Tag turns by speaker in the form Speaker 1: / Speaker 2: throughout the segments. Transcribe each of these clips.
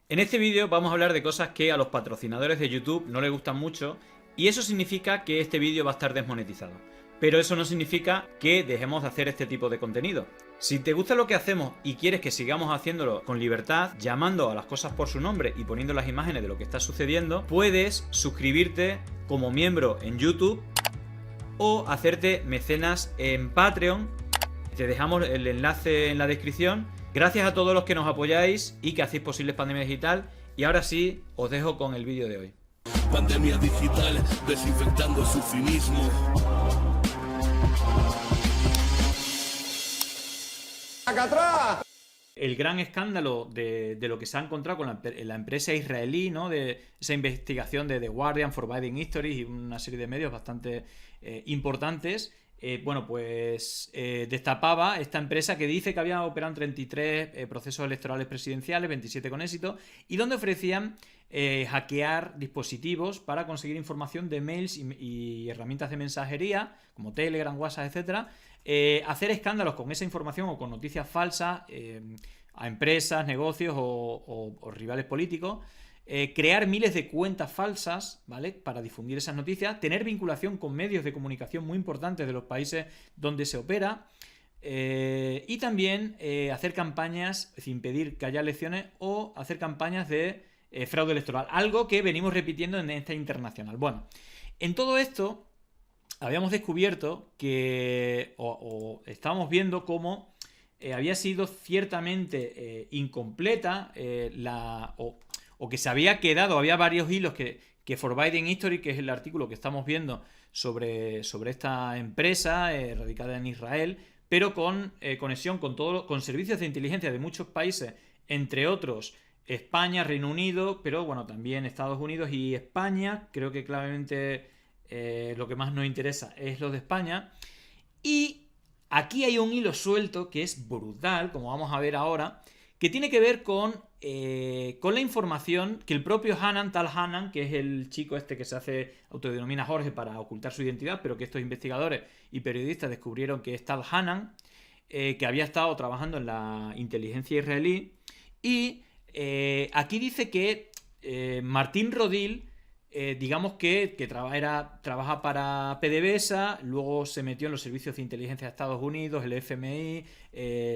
Speaker 1: En este vídeo vamos a hablar de cosas que a los patrocinadores de YouTube no les gustan mucho y eso significa que este vídeo va a estar desmonetizado. Pero eso no significa que dejemos de hacer este tipo de contenido. Si te gusta lo que hacemos y quieres que sigamos haciéndolo con libertad, llamando a las cosas por su nombre y poniendo las imágenes de lo que está sucediendo, puedes suscribirte como miembro en YouTube o hacerte mecenas en Patreon. Te dejamos el enlace en la descripción. Gracias a todos los que nos apoyáis y que hacéis posible Pandemia Digital. Y ahora sí, os dejo con el vídeo de hoy.
Speaker 2: Pandemia digital, desinfectando su cinismo.
Speaker 1: El gran escándalo de lo que se ha encontrado con la empresa israelí, ¿no? De esa investigación de The Guardian, Forbidden History y una serie de medios bastante importantes. Destapaba esta empresa que dice que había operado en 33 procesos electorales presidenciales, 27 con éxito, y donde ofrecían hackear dispositivos para conseguir información de mails y herramientas de mensajería, como Telegram, WhatsApp, etc. Hacer escándalos con esa información o con noticias falsas a empresas, negocios o rivales políticos. Crear miles de cuentas falsas, ¿vale? Para difundir esas noticias, tener vinculación con medios de comunicación muy importantes de los países donde se opera, y también hacer campañas, es decir, impedir que haya elecciones o hacer campañas de fraude electoral, algo que venimos repitiendo en esta internacional. Bueno, en todo esto habíamos descubierto que, o estábamos viendo cómo había sido ciertamente incompleta o que se había quedado, había varios hilos que Forbidden History, que es el artículo que estamos viendo sobre esta empresa radicada en Israel, pero con conexión con servicios de inteligencia de muchos países, entre otros España, Reino Unido, pero bueno, también Estados Unidos y España. Creo que claramente lo que más nos interesa es lo de España. Y aquí hay un hilo suelto que es brutal, como vamos a ver ahora, que tiene que ver con la información que el propio Tal Hanan, que es el chico este que se autodenomina Jorge para ocultar su identidad, pero que estos investigadores y periodistas descubrieron que es Tal Hanan, que había estado trabajando en la inteligencia israelí. Y aquí dice que Martín Rodil, digamos que trabaja para PDVSA, luego se metió en los servicios de inteligencia de Estados Unidos, el FMI,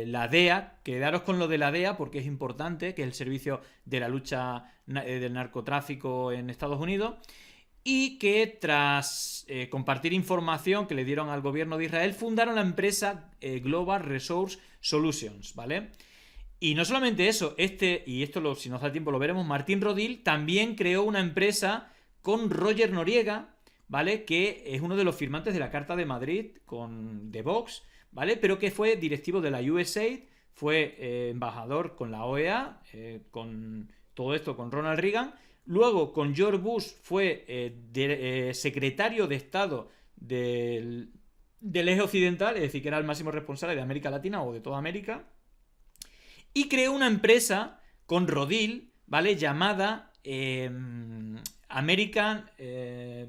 Speaker 1: la DEA. Quedaros con lo de la DEA porque es importante, que es el servicio de la lucha del narcotráfico en Estados Unidos, y que tras compartir información que le dieron al gobierno de Israel, fundaron la empresa Global Resource Solutions, ¿vale? Y no solamente eso, si nos da tiempo lo veremos, Martín Rodil también creó una empresa con Roger Noriega, ¿vale? Que es uno de los firmantes de la Carta de Madrid de Vox, ¿vale? Pero que fue directivo de la USAID, fue embajador con la OEA, con todo esto con Ronald Reagan. Luego con George Bush fue secretario de Estado del eje occidental, es decir, que era el máximo responsable de América Latina o de toda América. Y creó una empresa con Rodil, ¿vale? Llamada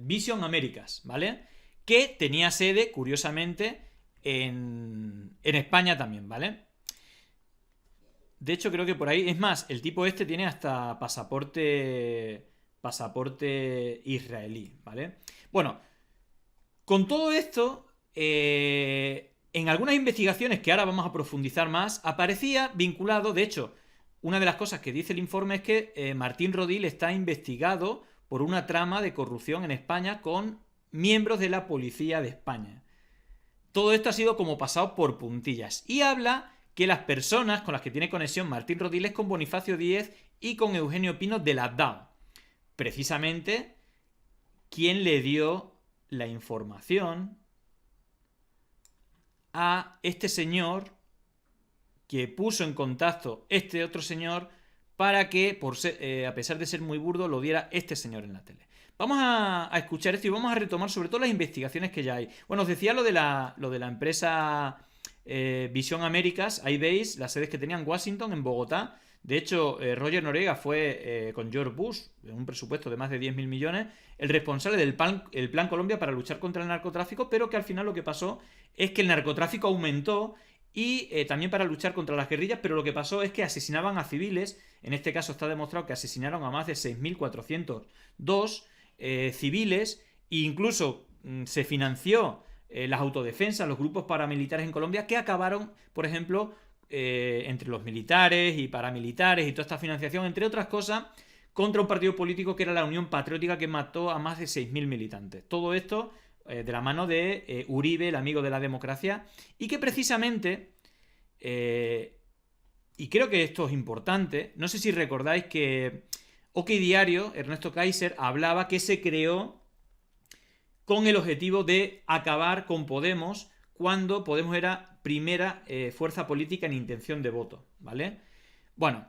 Speaker 1: Vision Americas, ¿vale? Que tenía sede, curiosamente, en España también, ¿vale? De hecho, creo que por ahí, es más, el tipo este tiene hasta pasaporte israelí, ¿vale? Bueno, con todo esto, en algunas investigaciones que ahora vamos a profundizar más, aparecía vinculado. De hecho, una de las cosas que dice el informe es que Martín Rodil está investigado por una trama de corrupción en España con miembros de la policía de España. Todo esto ha sido como pasado por puntillas. Y habla que las personas con las que tiene conexión Martín Rodil es con Bonifacio Díez y con Eugenio Pino de la DAO. Precisamente, quien le dio la información a este señor, que puso en contacto este otro señor para que, a pesar de ser muy burdo, lo diera este señor en la tele. Vamos a escuchar esto y vamos a retomar sobre todo las investigaciones que ya hay. Bueno, os decía lo de la empresa Vision Americas. Ahí veis las sedes que tenían: Washington, en Bogotá. De hecho, Roger Noriega fue con George Bush, en un presupuesto de más de 10.000 millones, el responsable del Plan Colombia para luchar contra el narcotráfico, pero que al final lo que pasó es que el narcotráfico aumentó y también para luchar contra las guerrillas, pero lo que pasó es que asesinaban a civiles. En este caso está demostrado que asesinaron a más de 6.402 civiles, e incluso se financió las autodefensas, los grupos paramilitares en Colombia, que acabaron, por ejemplo, entre los militares y paramilitares y toda esta financiación, entre otras cosas, contra un partido político que era la Unión Patriótica, que mató a más de 6.000 militantes. Todo esto de la mano de Uribe, el amigo de la democracia, y que precisamente, y creo que esto es importante, no sé si recordáis que OK Diario, Ernesto Kaiser, hablaba que se creó con el objetivo de acabar con Podemos cuando Podemos era primera fuerza política en intención de voto, ¿vale? Bueno,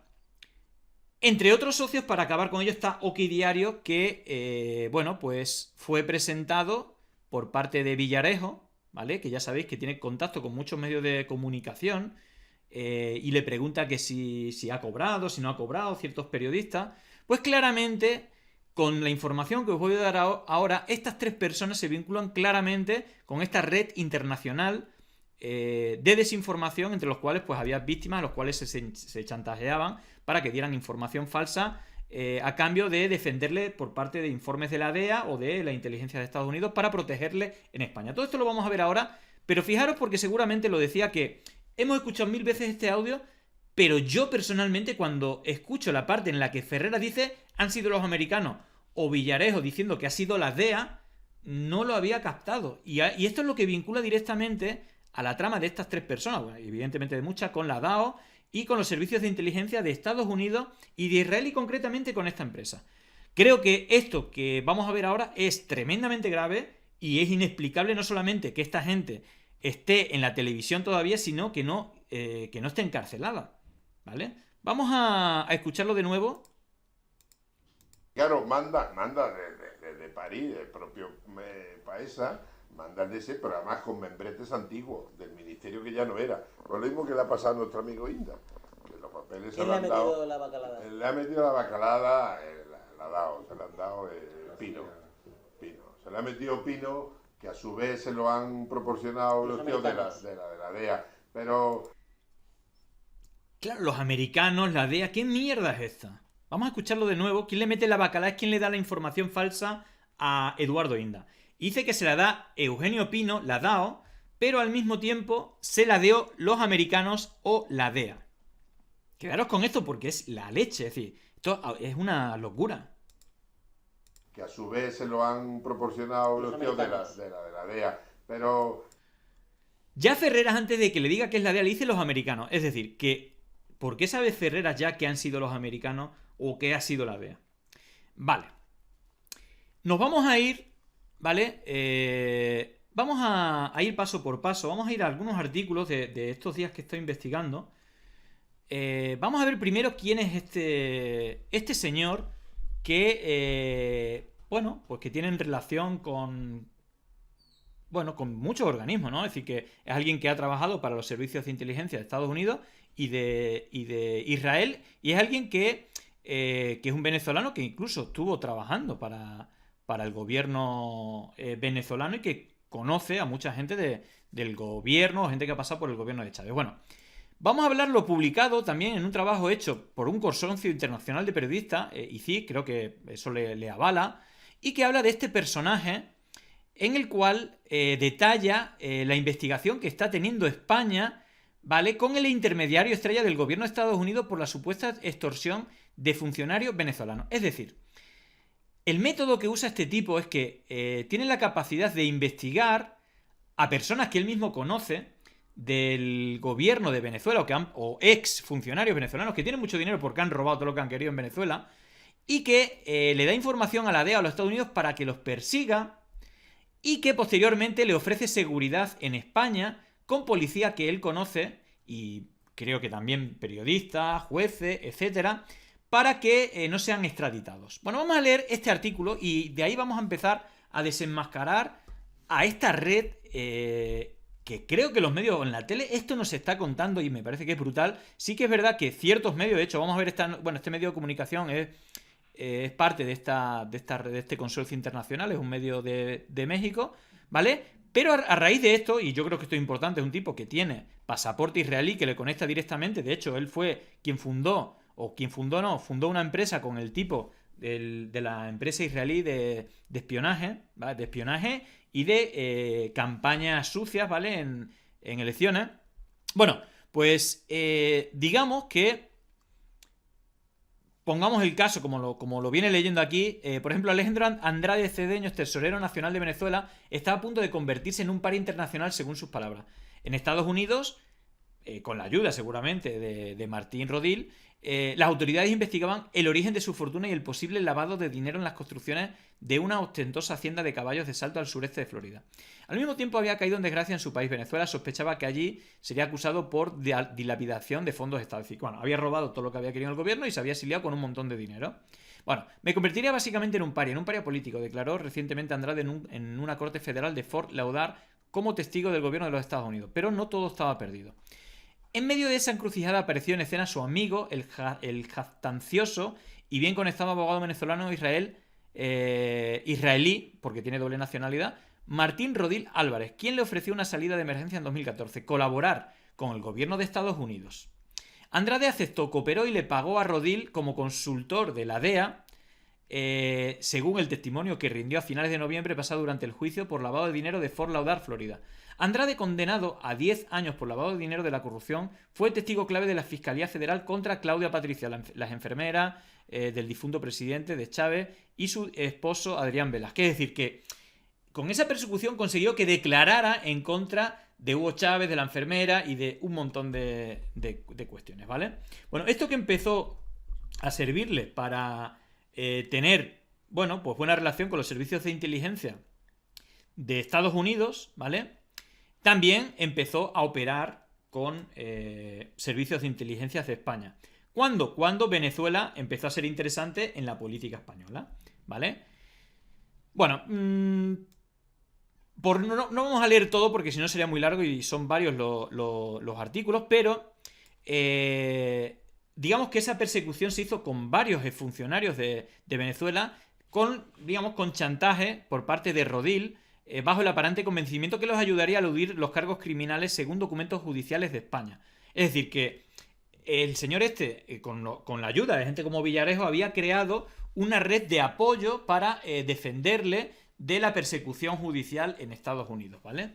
Speaker 1: entre otros socios para acabar con ello está OK Diario, que, bueno, pues fue presentado por parte de Villarejo, ¿vale? Que ya sabéis que tiene contacto con muchos medios de comunicación y le pregunta que si ha cobrado, si no ha cobrado, ciertos periodistas. Pues claramente, con la información que os voy a dar ahora, estas tres personas se vinculan claramente con esta red internacional de desinformación, entre los cuales pues había víctimas a los cuales se chantajeaban para que dieran información falsa a cambio de defenderle por parte de informes de la DEA o de la inteligencia de Estados Unidos para protegerle en España. Todo esto lo vamos a ver ahora, pero fijaros porque seguramente lo decía que hemos escuchado 1000 veces este audio, pero yo personalmente cuando escucho la parte en la que Ferreras dice han sido los americanos o Villarejo diciendo que ha sido la DEA, no lo había captado. Y esto es lo que vincula directamente a la trama de estas tres personas, bueno, evidentemente de muchas, con la DAO y con los servicios de inteligencia de Estados Unidos y de Israel, y concretamente con esta empresa. Creo que esto que vamos a ver ahora es tremendamente grave y es inexplicable no solamente que esta gente esté en la televisión todavía, sino que no esté encarcelada, ¿vale? Vamos a escucharlo de nuevo.
Speaker 3: Claro, manda desde París, el propio Paesa, manda de ese, pero además con membretes antiguos, del ministerio que ya no era. Lo mismo que le ha pasado a nuestro amigo Inda, que los papeles se le han dado.
Speaker 4: La bacalada?
Speaker 3: Le ha metido la bacalada, la DAO, se le han dado Pino. Se le ha metido Pino, que a su vez se lo han proporcionado los tíos de la DEA. Pero.
Speaker 1: Claro, los americanos, la DEA, ¿qué mierda es esta? Vamos a escucharlo de nuevo. ¿Quién le mete la bacalada? Es quien le da la información falsa a Eduardo Inda. Dice que se la da Eugenio Pino, la DAO, pero al mismo tiempo se la dio los americanos o la DEA. Quedaros con esto porque es la leche, es decir, esto es una locura.
Speaker 3: Que a su vez se lo han proporcionado los tíos de la DEA, pero.
Speaker 1: Ya Ferreras, antes de que le diga que es la DEA, le dice los americanos. Es decir, que ¿por qué sabe Ferreras ya que han sido los americanos o que ha sido la DEA? Vale. Nos vamos a ir, ¿vale? Vamos a ir paso por paso. Vamos a ir a algunos artículos de estos días que estoy investigando. Vamos a ver primero quién es este señor que, bueno, pues que tienen relación con muchos organismos, ¿no? Es decir, que es alguien que ha trabajado para los servicios de inteligencia de Estados Unidos y de Israel, y es alguien que es un venezolano que incluso estuvo trabajando para el gobierno venezolano y que conoce a mucha gente del gobierno, gente que ha pasado por el gobierno de Chávez. Bueno, vamos a hablar lo publicado también en un trabajo hecho por un consorcio internacional de periodistas, ICIC, creo que eso le avala, y que habla de este personaje en el cual detalla la investigación que está teniendo España, ¿vale?, con el intermediario estrella del gobierno de Estados Unidos por la supuesta extorsión de funcionarios venezolanos. Es decir, el método que usa este tipo es que tiene la capacidad de investigar a personas que él mismo conoce del gobierno de Venezuela o ex funcionarios venezolanos que tienen mucho dinero porque han robado todo lo que han querido en Venezuela, y que le da información a la DEA o a los Estados Unidos para que los persiga, y que posteriormente le ofrece seguridad en España con policía que él conoce, y creo que también periodistas, jueces, etcétera, para que no sean extraditados. Bueno, vamos a leer este artículo y de ahí vamos a empezar a desenmascarar a esta red que creo que los medios en la tele, esto nos está contando y me parece que es brutal. Sí que es verdad que ciertos medios, de hecho, vamos a ver este medio de comunicación es parte de este consorcio internacional, es un medio de México, ¿vale? Pero a raíz de esto, y yo creo que esto es importante, es un tipo que tiene pasaporte israelí que le conecta directamente. De hecho, él fue quien fundó una empresa con el tipo de la empresa israelí de espionaje, ¿vale? De espionaje y de campañas sucias, ¿vale? En elecciones. Bueno, pues digamos que pongamos el caso, como lo viene leyendo aquí, por ejemplo, Alejandro Andrade Cedeño, tesorero nacional de Venezuela, está a punto de convertirse en un par internacional, según sus palabras. En Estados Unidos, con la ayuda seguramente de Martín Rodil, las autoridades investigaban el origen de su fortuna y el posible lavado de dinero en las construcciones de una ostentosa hacienda de caballos de salto al sureste de Florida. Al mismo tiempo había caído en desgracia en su país. Venezuela sospechaba que allí sería acusado por dilapidación de fondos estatales. Bueno, había robado todo lo que había querido el gobierno y se había exiliado con un montón de dinero. Bueno, me convertiría básicamente en un paria político, declaró recientemente Andrade en una corte federal de Fort Lauderdale como testigo del gobierno de los Estados Unidos. Pero no todo estaba perdido. En medio de esa encrucijada apareció en escena su amigo, el jactancioso y bien conectado abogado venezolano israelí, porque tiene doble nacionalidad, Martín Rodil Álvarez, quien le ofreció una salida de emergencia en 2014, colaborar con el gobierno de Estados Unidos. Andrade aceptó, cooperó y le pagó a Rodil como consultor de la DEA, según el testimonio que rindió a finales de noviembre pasado durante el juicio por lavado de dinero de Fort Lauderdale, Florida. Andrade, condenado a 10 años por lavado de dinero de la corrupción, fue testigo clave de la Fiscalía Federal contra Claudia Patricia, las enfermeras del difunto presidente de Chávez y su esposo Adrián Velázquez. Es decir, que con esa persecución consiguió que declarara en contra de Hugo Chávez, de la enfermera y de un montón de cuestiones, ¿vale? Bueno, esto que empezó a servirle para tener, bueno, pues buena relación con los servicios de inteligencia de Estados Unidos, ¿vale? También empezó a operar con servicios de inteligencia de España. ¿Cuándo? Cuando Venezuela empezó a ser interesante en la política española, ¿vale? Bueno, no vamos a leer todo porque si no sería muy largo y son varios los artículos, pero digamos que esa persecución se hizo con varios funcionarios de Venezuela con chantaje por parte de Rodil, bajo el aparente convencimiento que los ayudaría a eludir los cargos criminales según documentos judiciales de España. Es decir, que el señor con la ayuda de gente como Villarejo, había creado una red de apoyo para defenderle de la persecución judicial en Estados Unidos, ¿vale?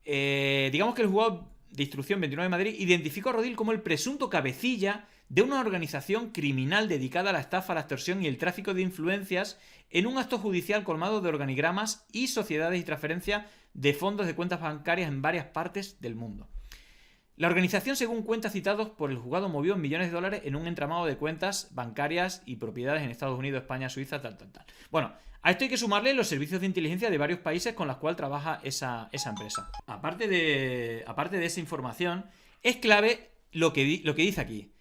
Speaker 1: Digamos que el juzgado de instrucción 29 de Madrid identificó a Rodil como el presunto cabecilla de una organización criminal dedicada a la estafa, la extorsión y el tráfico de influencias en un acto judicial colmado de organigramas y sociedades y transferencias de fondos de cuentas bancarias en varias partes del mundo. La organización, según cuentas citados por el juzgado, movió millones de dólares en un entramado de cuentas bancarias y propiedades en Estados Unidos, España, Suiza, tal. Bueno, a esto hay que sumarle los servicios de inteligencia de varios países con los cuales trabaja esa empresa. Aparte de esa información, es clave lo que dice aquí.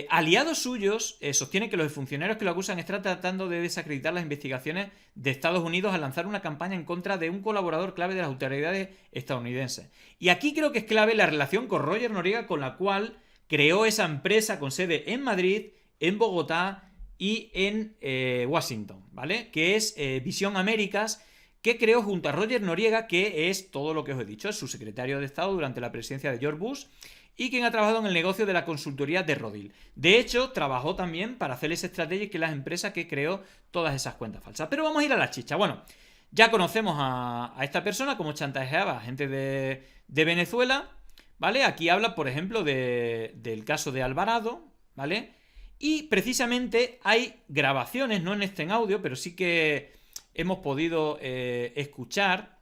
Speaker 1: Aliados suyos sostienen que los funcionarios que lo acusan están tratando de desacreditar las investigaciones de Estados Unidos al lanzar una campaña en contra de un colaborador clave de las autoridades estadounidenses. Y aquí creo que es clave la relación con Roger Noriega, con la cual creó esa empresa con sede en Madrid, en Bogotá y en Washington, ¿vale? Que es Visión Américas, que creó junto a Roger Noriega, que es todo lo que os he dicho, es su secretario de Estado durante la presidencia de George Bush, y quien ha trabajado en el negocio de la consultoría de Rodil. De hecho, trabajó también para Celes Strategic, que es la empresa que creó todas esas cuentas falsas. Pero vamos a ir a la chicha. Bueno, ya conocemos a esta persona, cómo chantajeaba a gente de Venezuela, ¿vale? Aquí habla, por ejemplo, del caso de Alvarado, ¿vale? Y precisamente hay grabaciones, no en en audio, pero sí que hemos podido escuchar,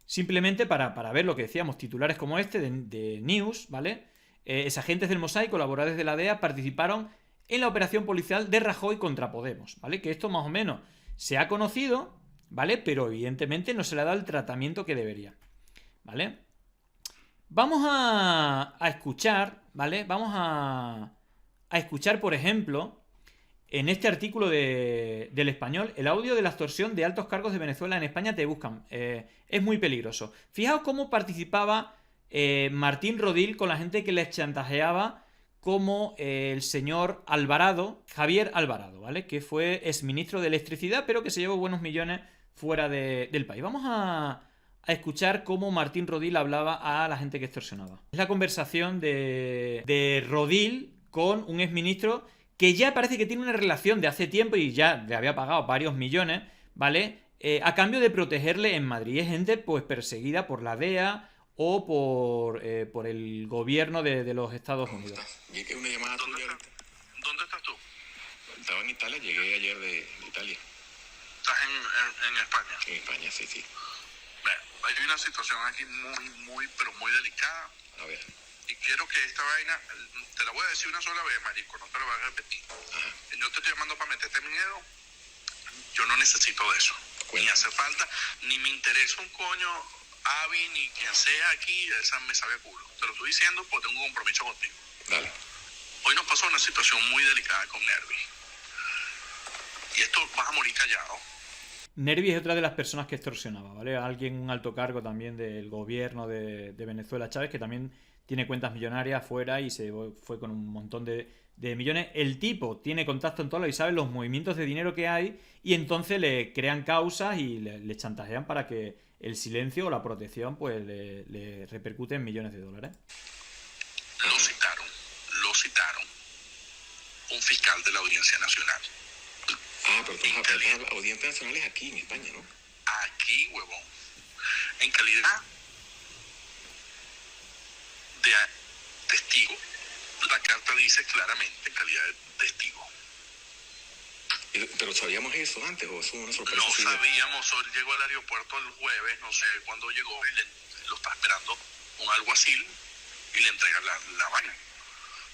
Speaker 1: simplemente para ver lo que decíamos, titulares como este de News, ¿vale? Exagentes del Mossad y colaboradores de la DEA participaron en la operación policial de Rajoy contra Podemos, ¿vale? Que esto más o menos se ha conocido, ¿vale? Pero evidentemente no se le ha dado el tratamiento que debería, ¿vale? Vamos a escuchar, ¿vale? Vamos a escuchar, por ejemplo, en este artículo del Español, el audio de la extorsión de altos cargos de Venezuela en España te buscan. Es muy peligroso. Fijaos cómo participaba Martín Rodil con la gente que les chantajeaba, como el señor Alvarado, Javier Alvarado, ¿vale? Que fue exministro de Electricidad, pero que se llevó buenos millones fuera del país. Vamos a a escuchar cómo Martín Rodil hablaba a la gente que extorsionaba. Es la conversación de Rodil con un exministro que ya parece que tiene una relación de hace tiempo y ya le había pagado varios millones, ¿vale? A cambio de protegerle en Madrid. Es gente pues perseguida por la DEA o por el gobierno de los Estados Unidos.
Speaker 4: Vi que una llamada tuya ahorita.
Speaker 5: ¿Dónde estás tú?
Speaker 4: Estaba en Italia, llegué ayer de Italia.
Speaker 5: ¿Estás en España?
Speaker 4: En España, sí, sí.
Speaker 5: Bueno, hay una situación aquí pero muy delicada.
Speaker 4: A ver.
Speaker 5: Y quiero que esta vaina, te la voy a decir una sola vez, marico, no te la voy a repetir.
Speaker 4: Ajá.
Speaker 5: No te estoy llamando para meterte miedo. Yo no necesito de eso. Ni hace falta, ni me interesa un coño, Avi, ni quien sea aquí, esa me sabe a culo. Te lo estoy diciendo porque tengo un compromiso contigo.
Speaker 4: Dale.
Speaker 5: Hoy nos pasó una situación muy delicada con Nervi. Y esto vas a morir callado.
Speaker 1: Nervi es otra de las personas que extorsionaba, ¿vale? Alguien, un alto cargo también del gobierno de Venezuela, Chávez, que también tiene cuentas millonarias fuera y se fue con un montón de millones. El tipo tiene contacto en todo y sabe los movimientos de dinero que hay y entonces le crean causas y le chantajean para que el silencio o la protección pues le repercute en millones de dólares.
Speaker 5: Lo citaron un fiscal de la Audiencia Nacional.
Speaker 4: Ah, pero las audiencias nacionales aquí en España, ¿no?
Speaker 5: Aquí, huevón. En calidad de testigo. La carta dice claramente en calidad de testigo.
Speaker 4: Pero ¿sabíamos eso antes o eso es una sorpresa?
Speaker 5: No sabíamos, él llegó al aeropuerto el jueves, no sé cuándo llegó, y lo está esperando un alguacil y le entrega la vaina.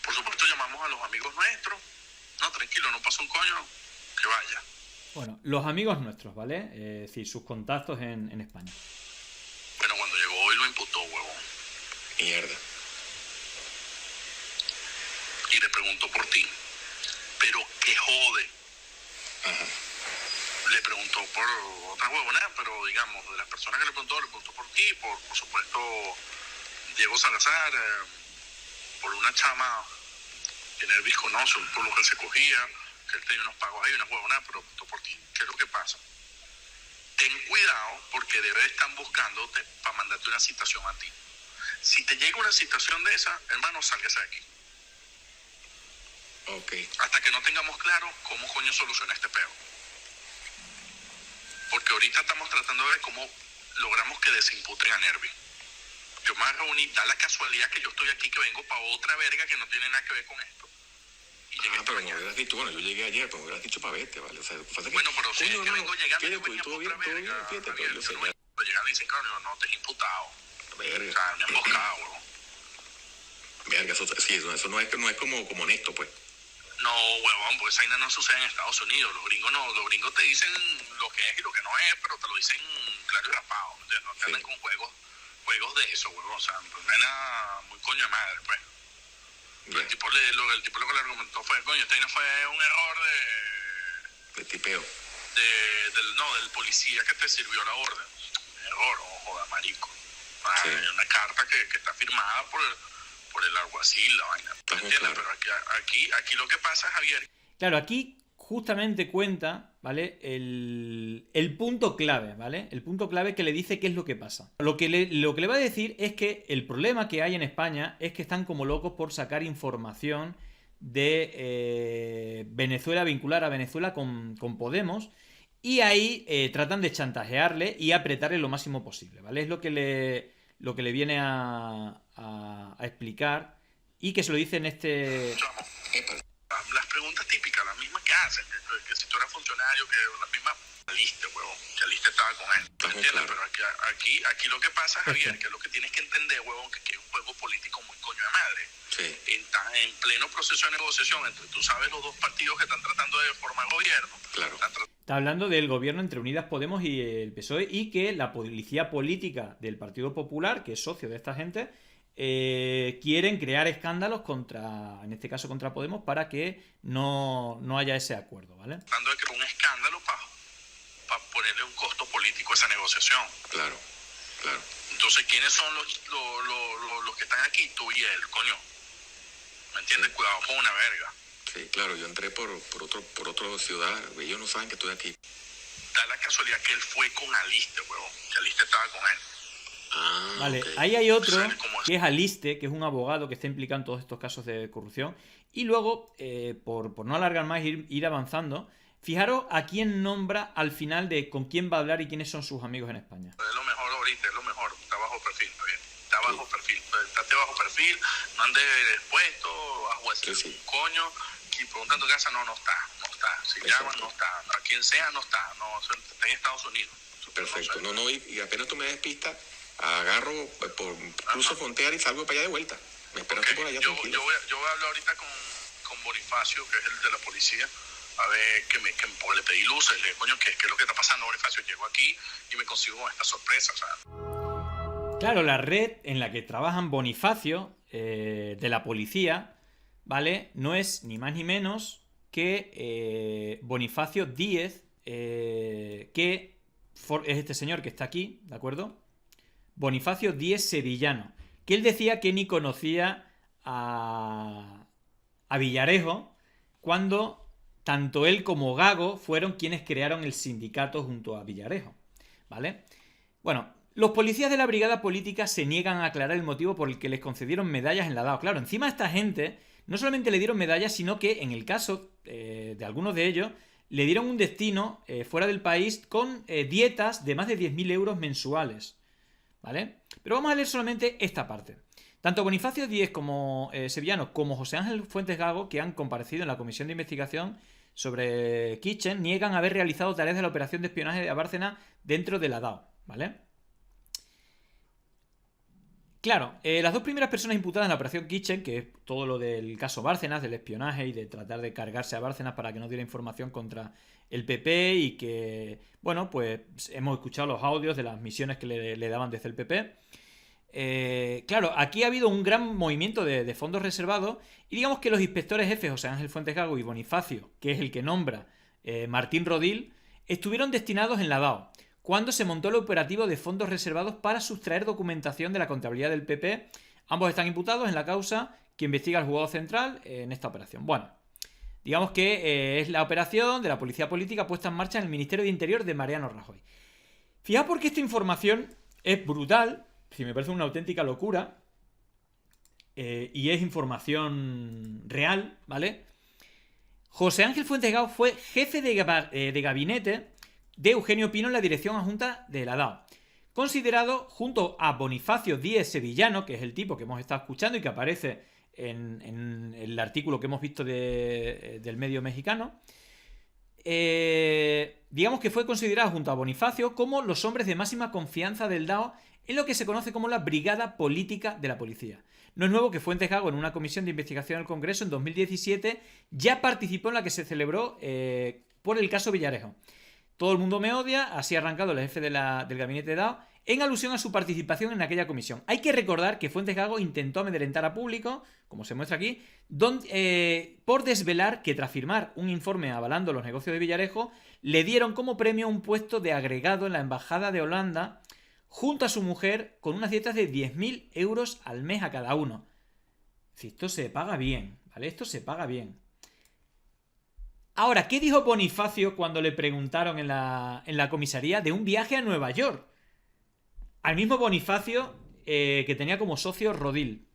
Speaker 5: Por supuesto llamamos a los amigos nuestros. No, tranquilo, no pasa un coño, que vaya.
Speaker 1: Bueno, los amigos nuestros, ¿vale? Es decir, sus contactos en España.
Speaker 5: Bueno, cuando llegó hoy lo imputó, huevón.
Speaker 4: Mierda.
Speaker 5: Y le preguntó por ti. Pero que jode.
Speaker 4: Ajá.
Speaker 5: Le preguntó por otra huevonada, pero digamos, de las personas que le preguntó por ti, por supuesto Diego Salazar, por una chama que Nervis conoce, por lo que él se cogía, que él tenía unos pagos ahí, una huevonada, pero preguntó por ti. ¿Qué es lo que pasa? Ten cuidado porque de verdad están buscándote para mandarte una citación a ti. Si te llega una citación de esa, hermano, sálgase de aquí.
Speaker 4: Ok.
Speaker 5: Hasta que no tengamos claro cómo coño soluciona este peo. Porque ahorita estamos tratando de ver cómo logramos que desimputen a Nervi. Yo me reuní, da la casualidad que yo estoy aquí, que vengo para otra verga que no tiene nada que ver con esto. Y llegué
Speaker 4: pero me hubieras dicho, bueno, yo llegué ayer, pero me hubieras dicho para verte, ¿vale? O sea, pasa que,
Speaker 5: bueno, pero si es que vengo llegando, yo
Speaker 4: fíjate,
Speaker 5: venía
Speaker 4: todo
Speaker 5: por
Speaker 4: bien,
Speaker 5: otra
Speaker 4: todo bien,
Speaker 5: verga,
Speaker 4: fíjate,
Speaker 5: Javier,
Speaker 4: pero yo sé
Speaker 5: no,
Speaker 4: ya.
Speaker 5: cuando llegan y dicen, claro, no te he imputado.
Speaker 4: Verga.
Speaker 5: O sea, me han emboscado, huevón.
Speaker 4: Verga, sí, eso no es como honesto, pues.
Speaker 5: No, huevón, porque esa vaina no sucede en Estados Unidos. Los gringos te dicen lo que es y lo que no es, pero te lo dicen claro y raspado. No te andan con juegos de eso, huevón. O sea, pues no es nada muy coño de madre, pues.
Speaker 4: Yeah.
Speaker 5: El tipo lo que le argumentó fue, coño, esta vaina fue un error
Speaker 4: De tipeo.
Speaker 5: del policía que te sirvió la orden. Error, joda, marico.
Speaker 4: Sí.
Speaker 5: Hay una carta que está firmada por el alguacil, la vaina. ¿Entiendes?
Speaker 4: Claro.
Speaker 5: Pero aquí lo que pasa, Javier.
Speaker 1: Claro, aquí justamente cuenta, ¿vale? El punto clave, ¿vale? El punto clave que le dice qué es lo que pasa. Lo que le va a decir es que el problema que hay en España es que están como locos por sacar información de Venezuela, vincular a Venezuela con Podemos, y ahí tratan de chantajearle y apretarle lo máximo posible, ¿vale? Es lo que le viene a explicar y que se lo dice en este...
Speaker 5: Las preguntas típicas, las mismas que hacen, que si tú eras funcionario, que las mismas aliste, huevón, que aliste estaba con él, ¿entiendes?
Speaker 4: Claro.
Speaker 5: Pero aquí lo que pasa, Javier, que lo que tienes que entender, huevón, que es un juego político muy coño de madre.
Speaker 4: Sí.
Speaker 5: Está en pleno proceso de negociación entre, tú sabes, los dos partidos que están tratando de formar gobierno.
Speaker 4: Claro.
Speaker 1: Está hablando del gobierno entre Unidas Podemos y el PSOE y que la policía política del Partido Popular, que es socio de esta gente, quieren crear escándalos en este caso contra Podemos, para que no haya ese acuerdo, ¿vale?
Speaker 5: Tratando de crear un escándalo para ponerle un costo político a esa negociación.
Speaker 4: Claro.
Speaker 5: Entonces, ¿quiénes son los que están aquí? Tú y él, coño. ¿Me entiendes?
Speaker 4: Sí.
Speaker 5: Cuidado con una verga.
Speaker 4: Sí, claro, yo entré por otra ciudad, ellos no saben que estoy aquí.
Speaker 5: Da la casualidad que él fue con Aliste, huevón. Que Aliste estaba con él.
Speaker 1: Vale,
Speaker 4: ok.
Speaker 1: ahí hay otro
Speaker 5: ¿Cómo es?
Speaker 1: que es Aliste, que es un abogado que está implicado en todos estos casos de corrupción. Y luego, por no alargar más, ir avanzando, fijaros a quién nombra al final de con quién va a hablar y quiénes son sus amigos en España.
Speaker 5: Es lo mejor ahorita, es lo mejor. Está bajo perfil, está bien. Está bajo perfil. Estate bajo perfil, no andes expuesto, bajo ese
Speaker 4: Sí, sí.
Speaker 5: coño. Y preguntando en casa, no está. Si
Speaker 4: Exacto.
Speaker 5: llaman, no está. A quien sea, no está. No, está en Estados Unidos.
Speaker 4: Perfecto.
Speaker 5: No sé.
Speaker 4: No, y apenas tú me des pista, agarro, cruzo frontera y salgo para allá de vuelta. Me esperas
Speaker 5: Ok,
Speaker 4: tú por allá
Speaker 5: yo
Speaker 4: tranquilo.
Speaker 5: voy a hablar ahorita con Bonifacio, que es el de la policía, a ver porque le pedí luces, le dije, coño, ¿qué es lo que está pasando, Bonifacio? Llego aquí y me consigo esta sorpresa, ¿sabes?
Speaker 1: Claro, la red en la que trabajan Bonifacio, de la policía, ¿vale? No es ni más ni menos que Bonifacio Díez, que es este señor que está aquí, ¿de acuerdo? Bonifacio Díez Sevillano, que él decía que ni conocía a Villarejo cuando tanto él como Gago fueron quienes crearon el sindicato junto a Villarejo, ¿vale? Bueno, los policías de la brigada política se niegan a aclarar el motivo por el que les concedieron medallas en la DAO. Claro, encima a esta gente no solamente le dieron medallas, sino que en el caso de algunos de ellos le dieron un destino fuera del país con dietas de más de 10.000 euros mensuales, ¿vale? Pero vamos a leer solamente esta parte. Tanto Bonifacio Díez como Sevillano como José Ángel Fuentes Gago, que han comparecido en la comisión de investigación sobre Kitchen, niegan haber realizado tareas de la operación de espionaje de Bárcenas dentro de la DAO, ¿vale? Claro, las dos primeras personas imputadas en la operación Kitchen, que es todo lo del caso Bárcenas, del espionaje y de tratar de cargarse a Bárcenas para que no diera información contra el PP y que, bueno, pues hemos escuchado los audios de las misiones que le daban desde el PP. Claro, aquí ha habido un gran movimiento de fondos reservados y digamos que los inspectores jefes José Ángel Fuentes Gago y Bonifacio, que es el que nombra Martín Rodil, estuvieron destinados en la DAO cuando se montó el operativo de fondos reservados para sustraer documentación de la contabilidad del PP. Ambos están imputados en la causa que investiga el juzgado central en esta operación. Bueno, digamos que es la operación de la policía política puesta en marcha en el Ministerio de Interior de Mariano Rajoy. Fijaos porque esta información es brutal, si me parece una auténtica locura, y es información real, ¿vale? José Ángel Fuentes Gago fue jefe de gabinete de Eugenio Pino en la dirección adjunta de la DAO, considerado junto a Bonifacio Díez Sevillano, que es el tipo que hemos estado escuchando y que aparece en el artículo que hemos visto del medio mexicano. Digamos que fue considerado junto a Bonifacio como los hombres de máxima confianza del DAO en lo que se conoce como la Brigada Política de la Policía. No es nuevo que Fuentes Gago, en una comisión de investigación del Congreso en 2017, ya participó en la que se celebró por el caso Villarejo. Todo el mundo me odia, así ha arrancado el jefe del gabinete de DAO, en alusión a su participación en aquella comisión. Hay que recordar que Fuentes Gago intentó amedrentar a público, como se muestra aquí, por desvelar que tras firmar un informe avalando los negocios de Villarejo, le dieron como premio un puesto de agregado en la Embajada de Holanda junto a su mujer con unas dietas de 10.000 euros al mes a cada uno. Si esto se paga bien, ¿vale? Esto se paga bien. Ahora, ¿qué dijo Bonifacio cuando le preguntaron en la comisaría de un viaje a Nueva York? Al mismo Bonifacio que tenía como socio Rodil.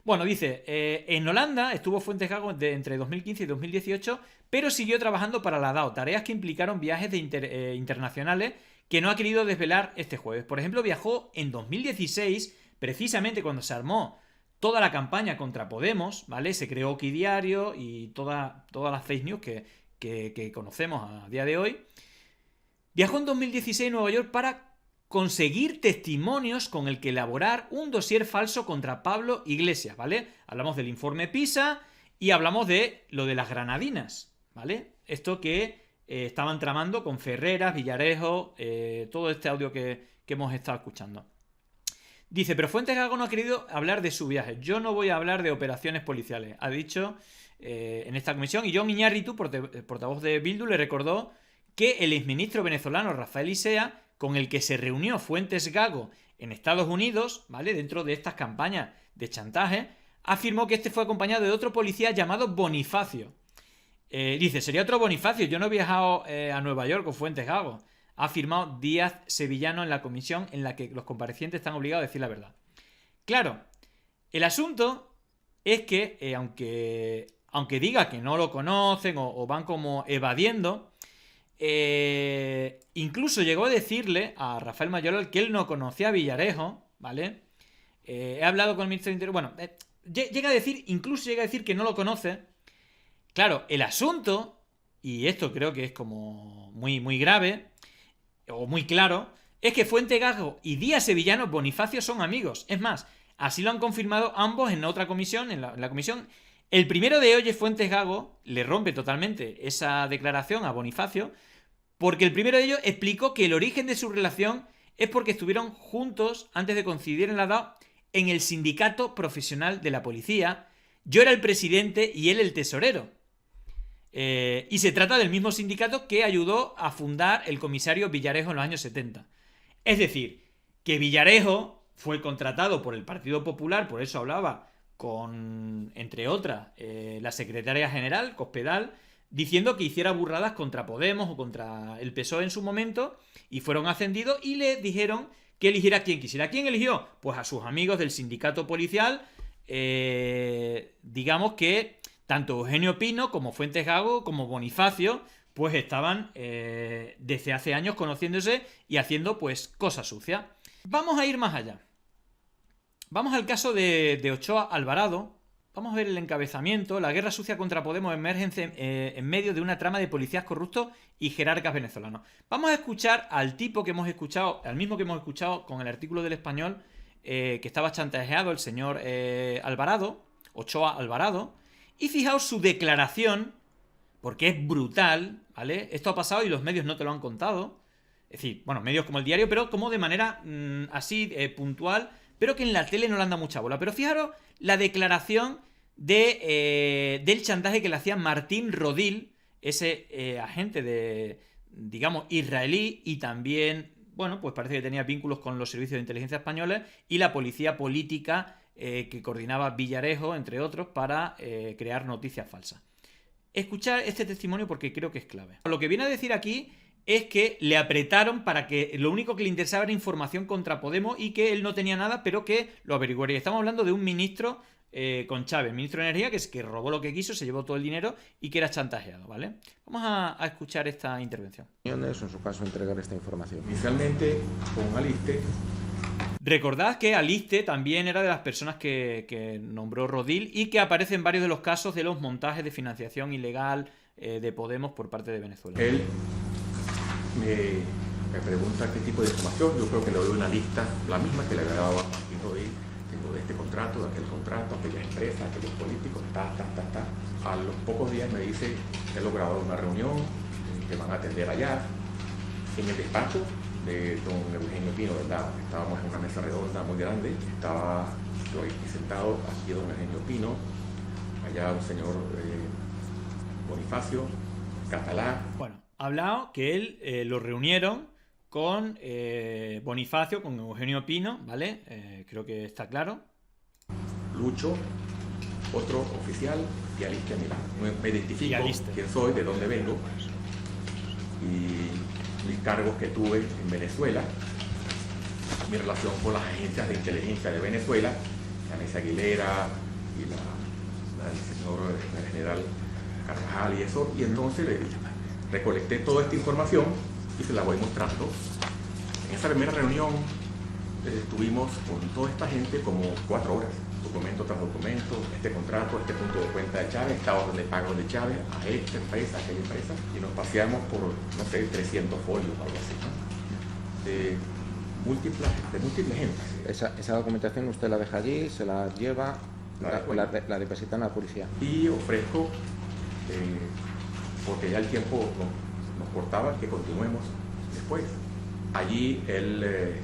Speaker 1: Bueno, dice, en Holanda estuvo Fuentes Gago entre 2015 y 2018, pero siguió trabajando para la DAO, tareas que implicaron viajes internacionales que no ha querido desvelar este jueves. Por ejemplo, viajó en 2016, precisamente cuando se armó toda la campaña contra Podemos, ¿vale? Se creó Okidiario y todas las fake news que conocemos a día de hoy. Viajó en 2016 a Nueva York para conseguir testimonios con el que elaborar un dossier falso contra Pablo Iglesias, ¿vale? Hablamos del informe PISA y hablamos de lo de las granadinas, ¿vale? Esto que estaban tramando con Ferreras, Villarejo, todo este audio que hemos estado escuchando. Dice, pero Fuentes Gago no ha querido hablar de su viaje. Yo no voy a hablar de operaciones policiales, ha dicho en esta comisión. Y Jon Iñárritu, portavoz de Bildu, le recordó que el exministro venezolano Rafael Isea, con el que se reunió Fuentes Gago en Estados Unidos, ¿vale? Dentro de estas campañas de chantaje, afirmó que este fue acompañado de otro policía llamado Bonifacio. Dice, sería otro Bonifacio, yo no he viajado a Nueva York con Fuentes Gago. ha afirmado Díaz Sevillano en la comisión en la que los comparecientes están obligados a decir la verdad. Claro, el asunto es que, aunque diga que no lo conocen o van como evadiendo, incluso llegó a decirle a Rafael Mayoral que él no conocía a Villarejo, ¿vale? He hablado con el ministro del Interior, bueno, incluso llega a decir que no lo conoce. Claro, el asunto, y esto creo que es como muy, muy grave, o muy claro, es que Fuentegago y Díaz Sevillano Bonifacio son amigos. Es más, así lo han confirmado ambos en otra comisión, en la comisión. El primero de ellos, Fuentegago, le rompe totalmente esa declaración a Bonifacio, porque el primero de ellos explicó que el origen de su relación es porque estuvieron juntos antes de coincidir en la DAO en el sindicato profesional de la policía. Yo era el presidente y él el tesorero. Y se trata del mismo sindicato que ayudó a fundar el comisario Villarejo en los años 70. Es decir, que Villarejo fue contratado por el Partido Popular, por eso hablaba con, entre otras, la secretaria general, Cospedal, diciendo que hiciera burradas contra Podemos o contra el PSOE en su momento, y fueron ascendidos y le dijeron que eligiera a quien quisiera. ¿A quién eligió? Pues a sus amigos del sindicato policial, digamos que tanto Eugenio Pino como Fuentegago como Bonifacio pues estaban desde hace años conociéndose y haciendo pues cosas sucias. Vamos a ir más allá. Vamos al caso de Ochoa Alvarado. Vamos a ver el encabezamiento. La guerra sucia contra Podemos emerge en medio de una trama de policías corruptos y jerarcas venezolanos. Vamos a escuchar al tipo que hemos escuchado, al mismo que hemos escuchado con el artículo del Español, que estaba chantajeado, el señor Alvarado, Ochoa Alvarado. Y fijaos su declaración, porque es brutal, ¿vale? Esto ha pasado y los medios no te lo han contado. Es decir, bueno, medios como El Diario, pero como de manera así puntual, pero que en la tele no le han dado mucha bola. Pero fijaros la declaración del chantaje que le hacía Martín Rodil, ese agente de, digamos, israelí, y también, bueno, pues parece que tenía vínculos con los servicios de inteligencia españoles y la policía política que coordinaba Villarejo, entre otros, para crear noticias falsas. Escuchar este testimonio porque creo que es clave. Lo que viene a decir aquí es que le apretaron para que lo único que le interesaba era información contra Podemos y que él no tenía nada, pero que lo averiguaría. Estamos hablando de un ministro con Chávez, ministro de Energía, que robó lo que quiso, se llevó todo el dinero y que era chantajeado, ¿vale? Vamos a escuchar esta intervención.
Speaker 6: En su caso, entregar esta información.
Speaker 7: Inicialmente con Aliste.
Speaker 1: Recordad que Aliste también era de las personas que nombró Rodil y que aparece en varios de los casos de los montajes de financiación ilegal de Podemos por parte de Venezuela.
Speaker 7: Él me pregunta qué tipo de información. Yo creo que le doy una lista, la misma que le había dado a Martín Rodil. Tengo de este contrato, de aquel contrato, aquellas empresas, aquellos políticos, A los pocos días me dice que he logrado una reunión, que van a atender allá, en el despacho de don Eugenio Pino, ¿verdad? Estábamos en una mesa redonda muy grande, estaba yo ahí sentado, aquí don Eugenio Pino, allá un señor Bonifacio, Catalá.
Speaker 1: Bueno, ha hablado que él lo reunieron con Bonifacio, con Eugenio Pino, ¿vale? Creo que está claro.
Speaker 7: Lucho, otro oficial, y Aliste a mi lado. Me identifico quién soy, de dónde vengo, y mis cargos que tuve en Venezuela, mi relación con las agencias de inteligencia de Venezuela, la Mesa Aguilera y el señor general Carvajal y eso, y entonces recolecté toda esta información y se la voy mostrando. En esa primera reunión estuvimos con toda esta gente como 4 horas, documento tras documento, este contrato, este punto de cuenta de Chávez, estados de pago de Chávez, a esta empresa, a aquella empresa, y nos paseamos por, no sé, 300 folios o algo así, ¿no? De múltiples gente.
Speaker 6: Esa documentación usted la deja allí, se la lleva, la deposita en la policía.
Speaker 7: Y ofrezco, porque ya el tiempo nos cortaba, que continuemos después. Allí el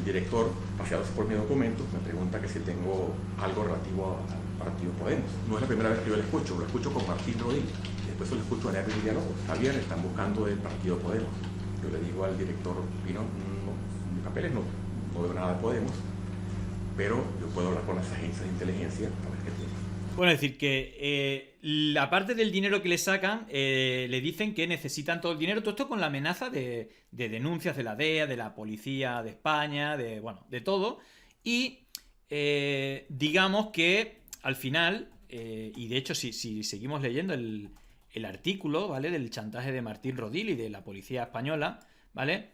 Speaker 7: director, paseándose por mis documentos, me pregunta que si tengo algo relativo al Partido Podemos. No es la primera vez que yo lo escucho con Martín Rodil, y después lo escucho a Nervi Villalobos. Javier, están buscando el Partido Podemos. Yo le digo al director Pino, no, en mis papeles no veo nada de Podemos, pero yo puedo hablar con las agencias de inteligencia para ver qué tienen.
Speaker 1: Bueno, es decir, que la parte del dinero que le sacan, le dicen que necesitan todo el dinero, todo esto con la amenaza de denuncias de la DEA, de la policía de España, de todo. Y digamos que al final, y de hecho si seguimos leyendo el artículo, ¿vale?, del chantaje de Martín Rodil y de la policía española, ¿vale?,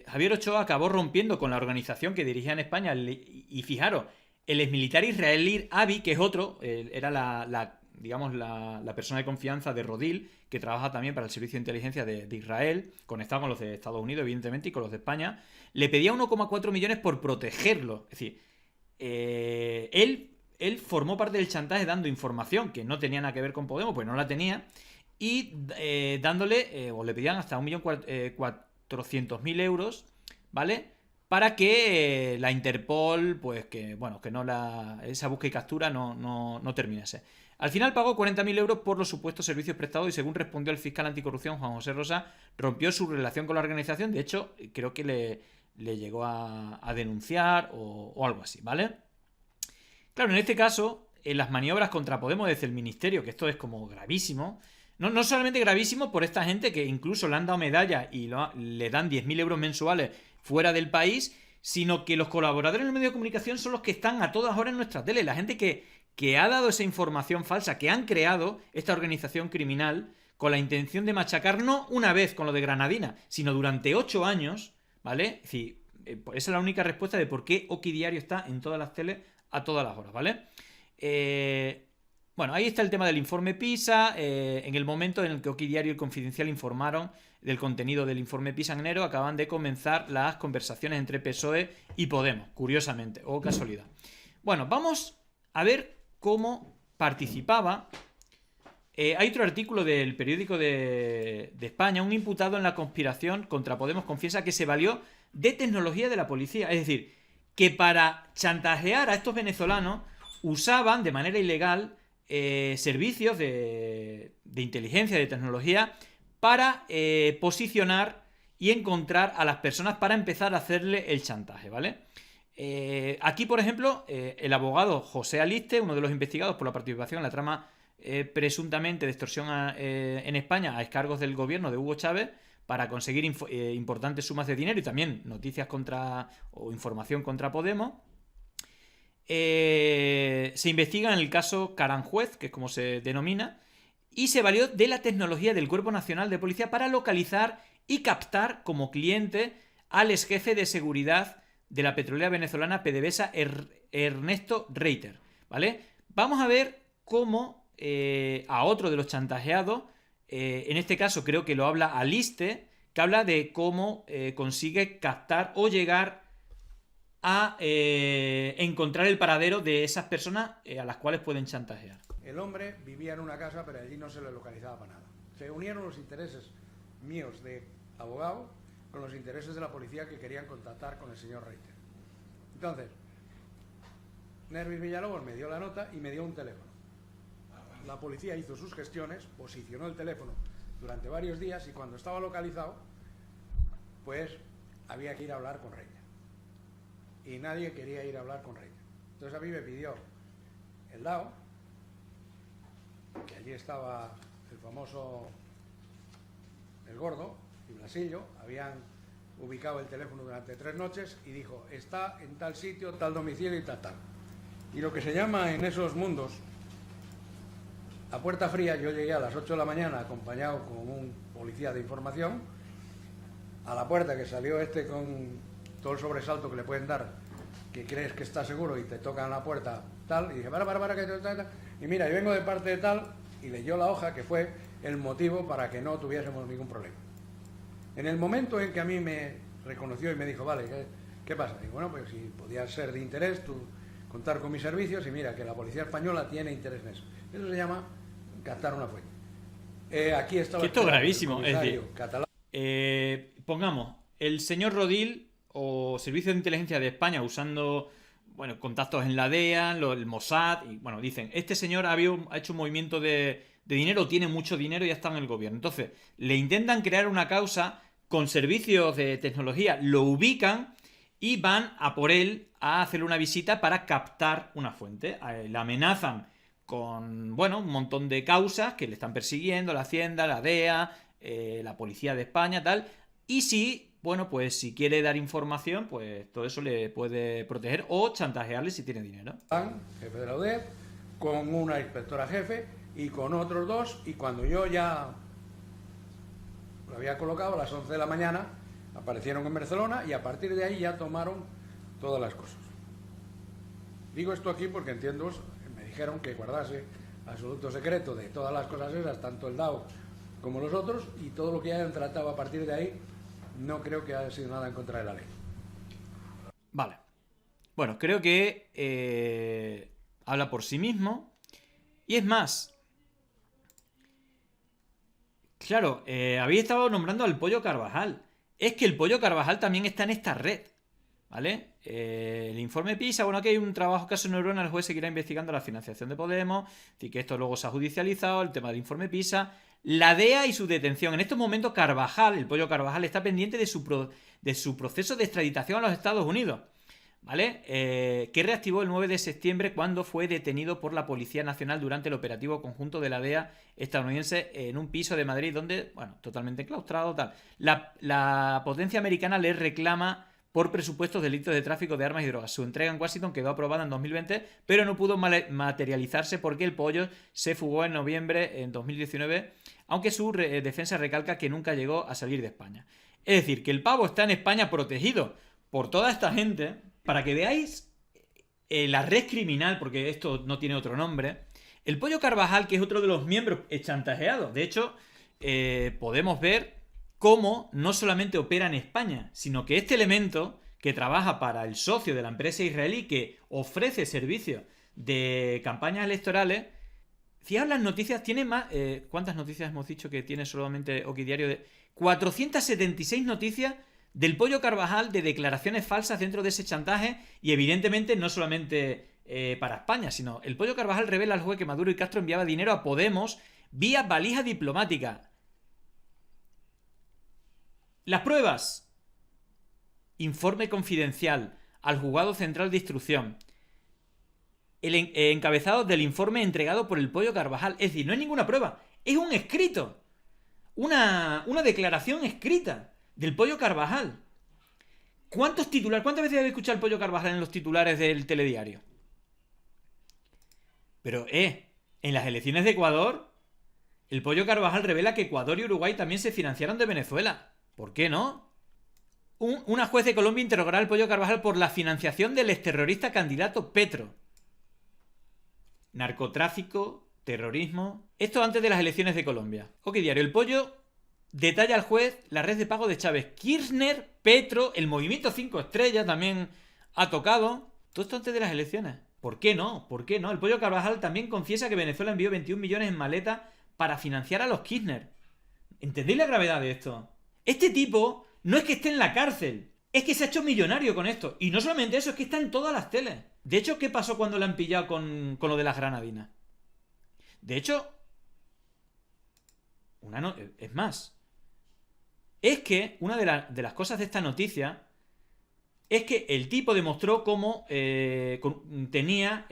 Speaker 1: Javier Ochoa acabó rompiendo con la organización que dirigía en España. Y fijaros, el exmilitar israelí Avi, que es otro, era la persona de confianza de Rodil, que trabaja también para el servicio de inteligencia de Israel, conectado con los de Estados Unidos, evidentemente, y con los de España, le pedía 1,4 millones por protegerlo. Es decir, él formó parte del chantaje dando información que no tenía nada que ver con Podemos, pues no la tenía, y dándole, o le pedían hasta 1.400.000 euros, ¿vale?, para que la Interpol, pues esa búsqueda y captura no terminase. Al final pagó 40.000 euros por los supuestos servicios prestados y, según respondió el fiscal anticorrupción Juan José Rosa, rompió su relación con la organización. De hecho, creo que le llegó a denunciar o algo así, ¿vale? Claro, en este caso, en las maniobras contra Podemos desde el ministerio, que esto es como gravísimo, no solamente gravísimo por esta gente que incluso le han dado medalla y le dan 10.000 euros mensuales fuera del país, sino que los colaboradores en el medio de comunicación son los que están a todas horas en nuestra tele. La gente que ha dado esa información falsa, que han creado esta organización criminal con la intención de machacar no una vez con lo de Granadina, sino durante 8 años, ¿vale? Es decir, esa es la única respuesta de por qué Oki Diario está en todas las teles a todas las horas, ¿vale? Bueno, ahí está el tema del informe PISA. En el momento en el que Oki Diario y el Confidencial informaron del contenido del informe PISA en enero, acaban de comenzar las conversaciones entre PSOE y Podemos, curiosamente, o casualidad. Bueno, vamos a ver cómo participaba. Hay otro artículo del periódico de España. Un imputado en la conspiración contra Podemos confiesa que se valió de tecnología de la policía. Es decir, que para chantajear a estos venezolanos usaban de manera ilegal servicios de inteligencia, de tecnología, para posicionar y encontrar a las personas para empezar a hacerle el chantaje, ¿vale? Aquí, por ejemplo, el abogado José Aliste, uno de los investigados por la participación en la trama presuntamente de extorsión en España a escargos del gobierno de Hugo Chávez para conseguir importantes sumas de dinero y también noticias o información contra Podemos, se investiga en el caso Caranjuez, que es como se denomina, y se valió de la tecnología del Cuerpo Nacional de Policía para localizar y captar como cliente al exjefe de seguridad de la petrolera venezolana PDVSA, Ernesto Reiter, ¿vale? Vamos a ver cómo a otro de los chantajeados, en este caso creo que lo habla Aliste, que habla de cómo consigue captar o llegar a encontrar el paradero de esas personas a las cuales pueden chantajear.
Speaker 8: El hombre vivía en una casa, pero allí no se le localizaba para nada. Se unieron los intereses míos de abogado con los intereses de la policía que querían contactar con el señor Reiter. Entonces, Nervis Villalobos me dio la nota y me dio un teléfono. La policía hizo sus gestiones, posicionó el teléfono durante varios días y cuando estaba localizado, pues había que ir a hablar con Reiter. Y nadie quería ir a hablar con Reiter. Entonces a mí me pidió el DAO, que allí estaba el famoso El Gordo y Blasillo, habían ubicado el teléfono durante 3 noches y dijo, está en tal sitio, tal domicilio y tal. Y lo que se llama en esos mundos, a puerta fría, yo llegué a las 8 de la mañana acompañado con un policía de información, a la puerta que salió con todo el sobresalto que le pueden dar, que crees que está seguro y te tocan la puerta, tal, y dije, para, que tal, y mira, yo vengo de parte de tal, y leyó la hoja que fue el motivo para que no tuviésemos ningún problema. En el momento en que a mí me reconoció y me dijo, vale, ¿qué pasa? Digo, bueno, pues si podía ser de interés tú contar con mis servicios, y mira, que la policía española tiene interés en eso. Eso se llama captar una fuente. Aquí estaba...
Speaker 1: Esto es gravísimo, es decir, pongamos, el señor Rodil o Servicio de Inteligencia de España usando, bueno, contactos en la DEA, el Mossad, y bueno, dicen, este señor ha hecho un movimiento de dinero, tiene mucho dinero y ha estado en el gobierno. Entonces, le intentan crear una causa con servicios de tecnología, lo ubican y van a por él a hacerle una visita para captar una fuente. Le amenazan con, bueno, un montón de causas que le están persiguiendo, la Hacienda, la DEA, la Policía de España, tal. Y si, bueno, pues si quiere dar información, pues todo eso le puede proteger o chantajearle si tiene dinero.
Speaker 8: Jefe de la UDEF, con una inspectora jefe y con otros dos, y cuando yo ya lo había colocado a las 11 de la mañana, aparecieron en Barcelona y a partir de ahí ya tomaron todas las cosas. Digo esto aquí porque entiendo, me dijeron que guardase absoluto secreto de todas las cosas esas, tanto el DAO como los otros, y todo lo que hayan tratado a partir de ahí no creo que haya sido nada en contra de la ley.
Speaker 1: Vale. Bueno, creo que habla por sí mismo. Y es más, claro, habéis estado nombrando al Pollo Carvajal. Es que el Pollo Carvajal también está en esta red, ¿vale? El informe PISA, bueno, aquí hay un trabajo caso Neurona, el juez seguirá investigando la financiación de Podemos, y que esto luego se ha judicializado, el tema del informe PISA, la DEA y su detención. En estos momentos Carvajal, el Pollo Carvajal, está pendiente de su proceso de extraditación a los Estados Unidos, ¿vale? Que reactivó el 9 de septiembre cuando fue detenido por la Policía Nacional durante el operativo conjunto de la DEA estadounidense en un piso de Madrid donde, bueno, totalmente enclaustrado, tal. La potencia americana le reclama por presupuestos delitos de tráfico de armas y drogas. Su entrega en Washington quedó aprobada en 2020, pero no pudo materializarse porque el Pollo se fugó en noviembre en 2019, aunque su defensa recalca que nunca llegó a salir de España. Es decir, que el pavo está en España protegido por toda esta gente. Para que veáis la red criminal, porque esto no tiene otro nombre, el Pollo Carvajal, que es otro de los miembros chantajeados. De hecho, podemos ver cómo no solamente opera en España, sino que este elemento que trabaja para el socio de la empresa israelí que ofrece servicios de campañas electorales, fijaos las noticias, tiene más... ¿cuántas noticias hemos dicho que tiene solamente Okidiario? 476 noticias del Pollo Carvajal de declaraciones falsas dentro de ese chantaje, y evidentemente no solamente para España, sino el Pollo Carvajal revela al juez que Maduro y Castro enviaba dinero a Podemos vía valija diplomática. Las pruebas. Informe confidencial al Juzgado Central de Instrucción. El encabezado del informe entregado por el Pollo Carvajal. Es decir, no hay ninguna prueba, es un escrito. Una declaración escrita del Pollo Carvajal. ¿Cuántos titulares? ¿Cuántas veces habéis escuchado al Pollo Carvajal en los titulares del telediario? Pero, en las elecciones de Ecuador, el Pollo Carvajal revela que Ecuador y Uruguay también se financiaron de Venezuela. ¿Por qué no? Una juez de Colombia interrogará al Pollo Carvajal por la financiación del exterrorista candidato Petro. Narcotráfico, terrorismo... Esto antes de las elecciones de Colombia. Okidiario, el Pollo detalla al juez la red de pago de Chávez, Kirchner, Petro, el movimiento 5 estrellas también ha tocado. Todo esto antes de las elecciones. ¿Por qué no? ¿Por qué no? El Pollo Carvajal también confiesa que Venezuela envió 21 millones en maleta para financiar a los Kirchner. ¿Entendéis la gravedad de esto? Este tipo no es que esté en la cárcel, es que se ha hecho millonario con esto. Y no solamente eso, es que está en todas las teles. De hecho, ¿qué pasó cuando le han pillado con lo de las granadinas? De hecho, es más, es que una de las cosas de esta noticia es que el tipo demostró cómo tenía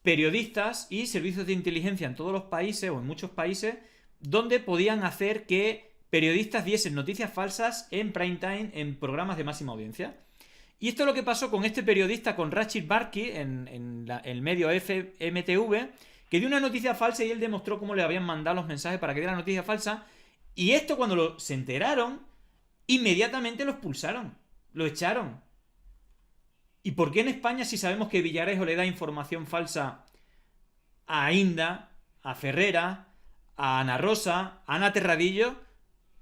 Speaker 1: periodistas y servicios de inteligencia en todos los países, o en muchos países, donde podían hacer que periodistas diesen noticias falsas en prime time, en programas de máxima audiencia. Y esto es lo que pasó con este periodista, con Rachid Barki, en el medio FMTV, que dio una noticia falsa y él demostró cómo le habían mandado los mensajes para que diera la noticia falsa. Y esto, cuando se enteraron, inmediatamente lo expulsaron, lo echaron. ¿Y por qué en España, si sabemos que Villarejo le da información falsa a Inda, a Ferrera, a Ana Rosa, a Ana Terradillo,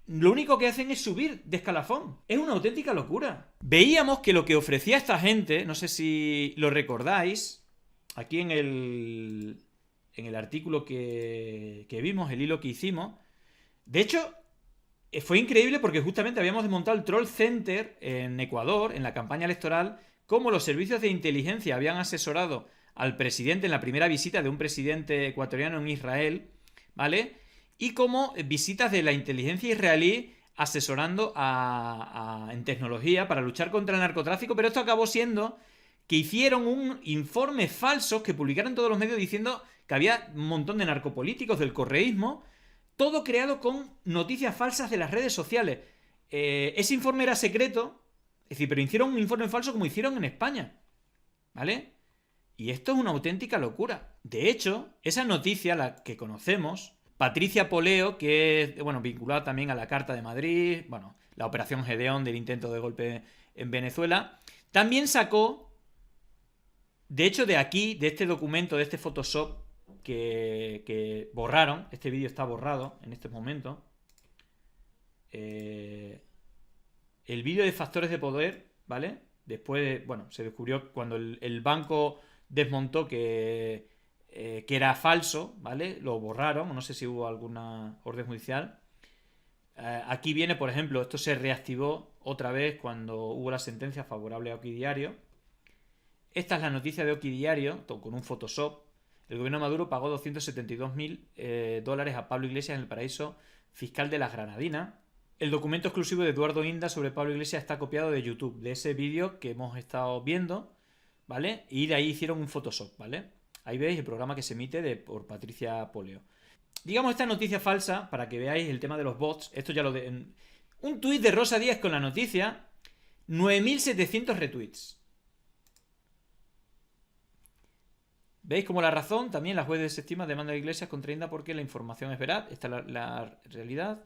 Speaker 1: lo único que hacen es subir de escalafón? Es una auténtica locura. Veíamos que lo que ofrecía esta gente, no sé si lo recordáis, aquí en el artículo que vimos, el hilo que hicimos, de hecho, fue increíble porque justamente habíamos desmontado el Troll Center en Ecuador, en la campaña electoral, cómo los servicios de inteligencia habían asesorado al presidente en la primera visita de un presidente ecuatoriano en Israel, ¿vale? Y cómo visitas de la inteligencia israelí asesorando en tecnología para luchar contra el narcotráfico, pero esto acabó siendo que hicieron un informe falso que publicaron todos los medios diciendo que había un montón de narcopolíticos del correísmo, todo creado con noticias falsas de las redes sociales. Ese informe era secreto, es decir, pero hicieron un informe falso como hicieron en España, ¿vale? Y esto es una auténtica locura. De hecho, esa noticia, la que conocemos, Patricia Poleo, que es, bueno, vinculada también a la Carta de Madrid, bueno, la Operación Gedeón del intento de golpe en Venezuela, también sacó, de hecho, de aquí, de este documento, de este Photoshop que borraron, este vídeo está borrado en este momento, el vídeo de factores de poder, ¿vale? Después, bueno, se descubrió cuando el banco desmontó que era falso, ¿vale? Lo borraron, no sé si hubo alguna orden judicial. Aquí viene, por ejemplo, esto se reactivó otra vez cuando hubo la sentencia favorable a Oquidiario. Esta es la noticia de Oquidiario, con un Photoshop. El gobierno de Maduro pagó $272.000 a Pablo Iglesias en el paraíso fiscal de las Granadinas. El documento exclusivo de Eduardo Inda sobre Pablo Iglesias está copiado de YouTube, de ese vídeo que hemos estado viendo, ¿vale? Y de ahí hicieron un Photoshop, ¿vale? Ahí veis el programa que se emite por Patricia Poleo. Digamos esta noticia falsa, para que veáis el tema de los bots. Esto ya lo de... Un tuit de Rosa Díaz con la noticia, 9.700 retweets. ¿Veis como la razón? También la juez desestima demanda de Iglesias contra Inda porque la información es veraz. Esta es la realidad.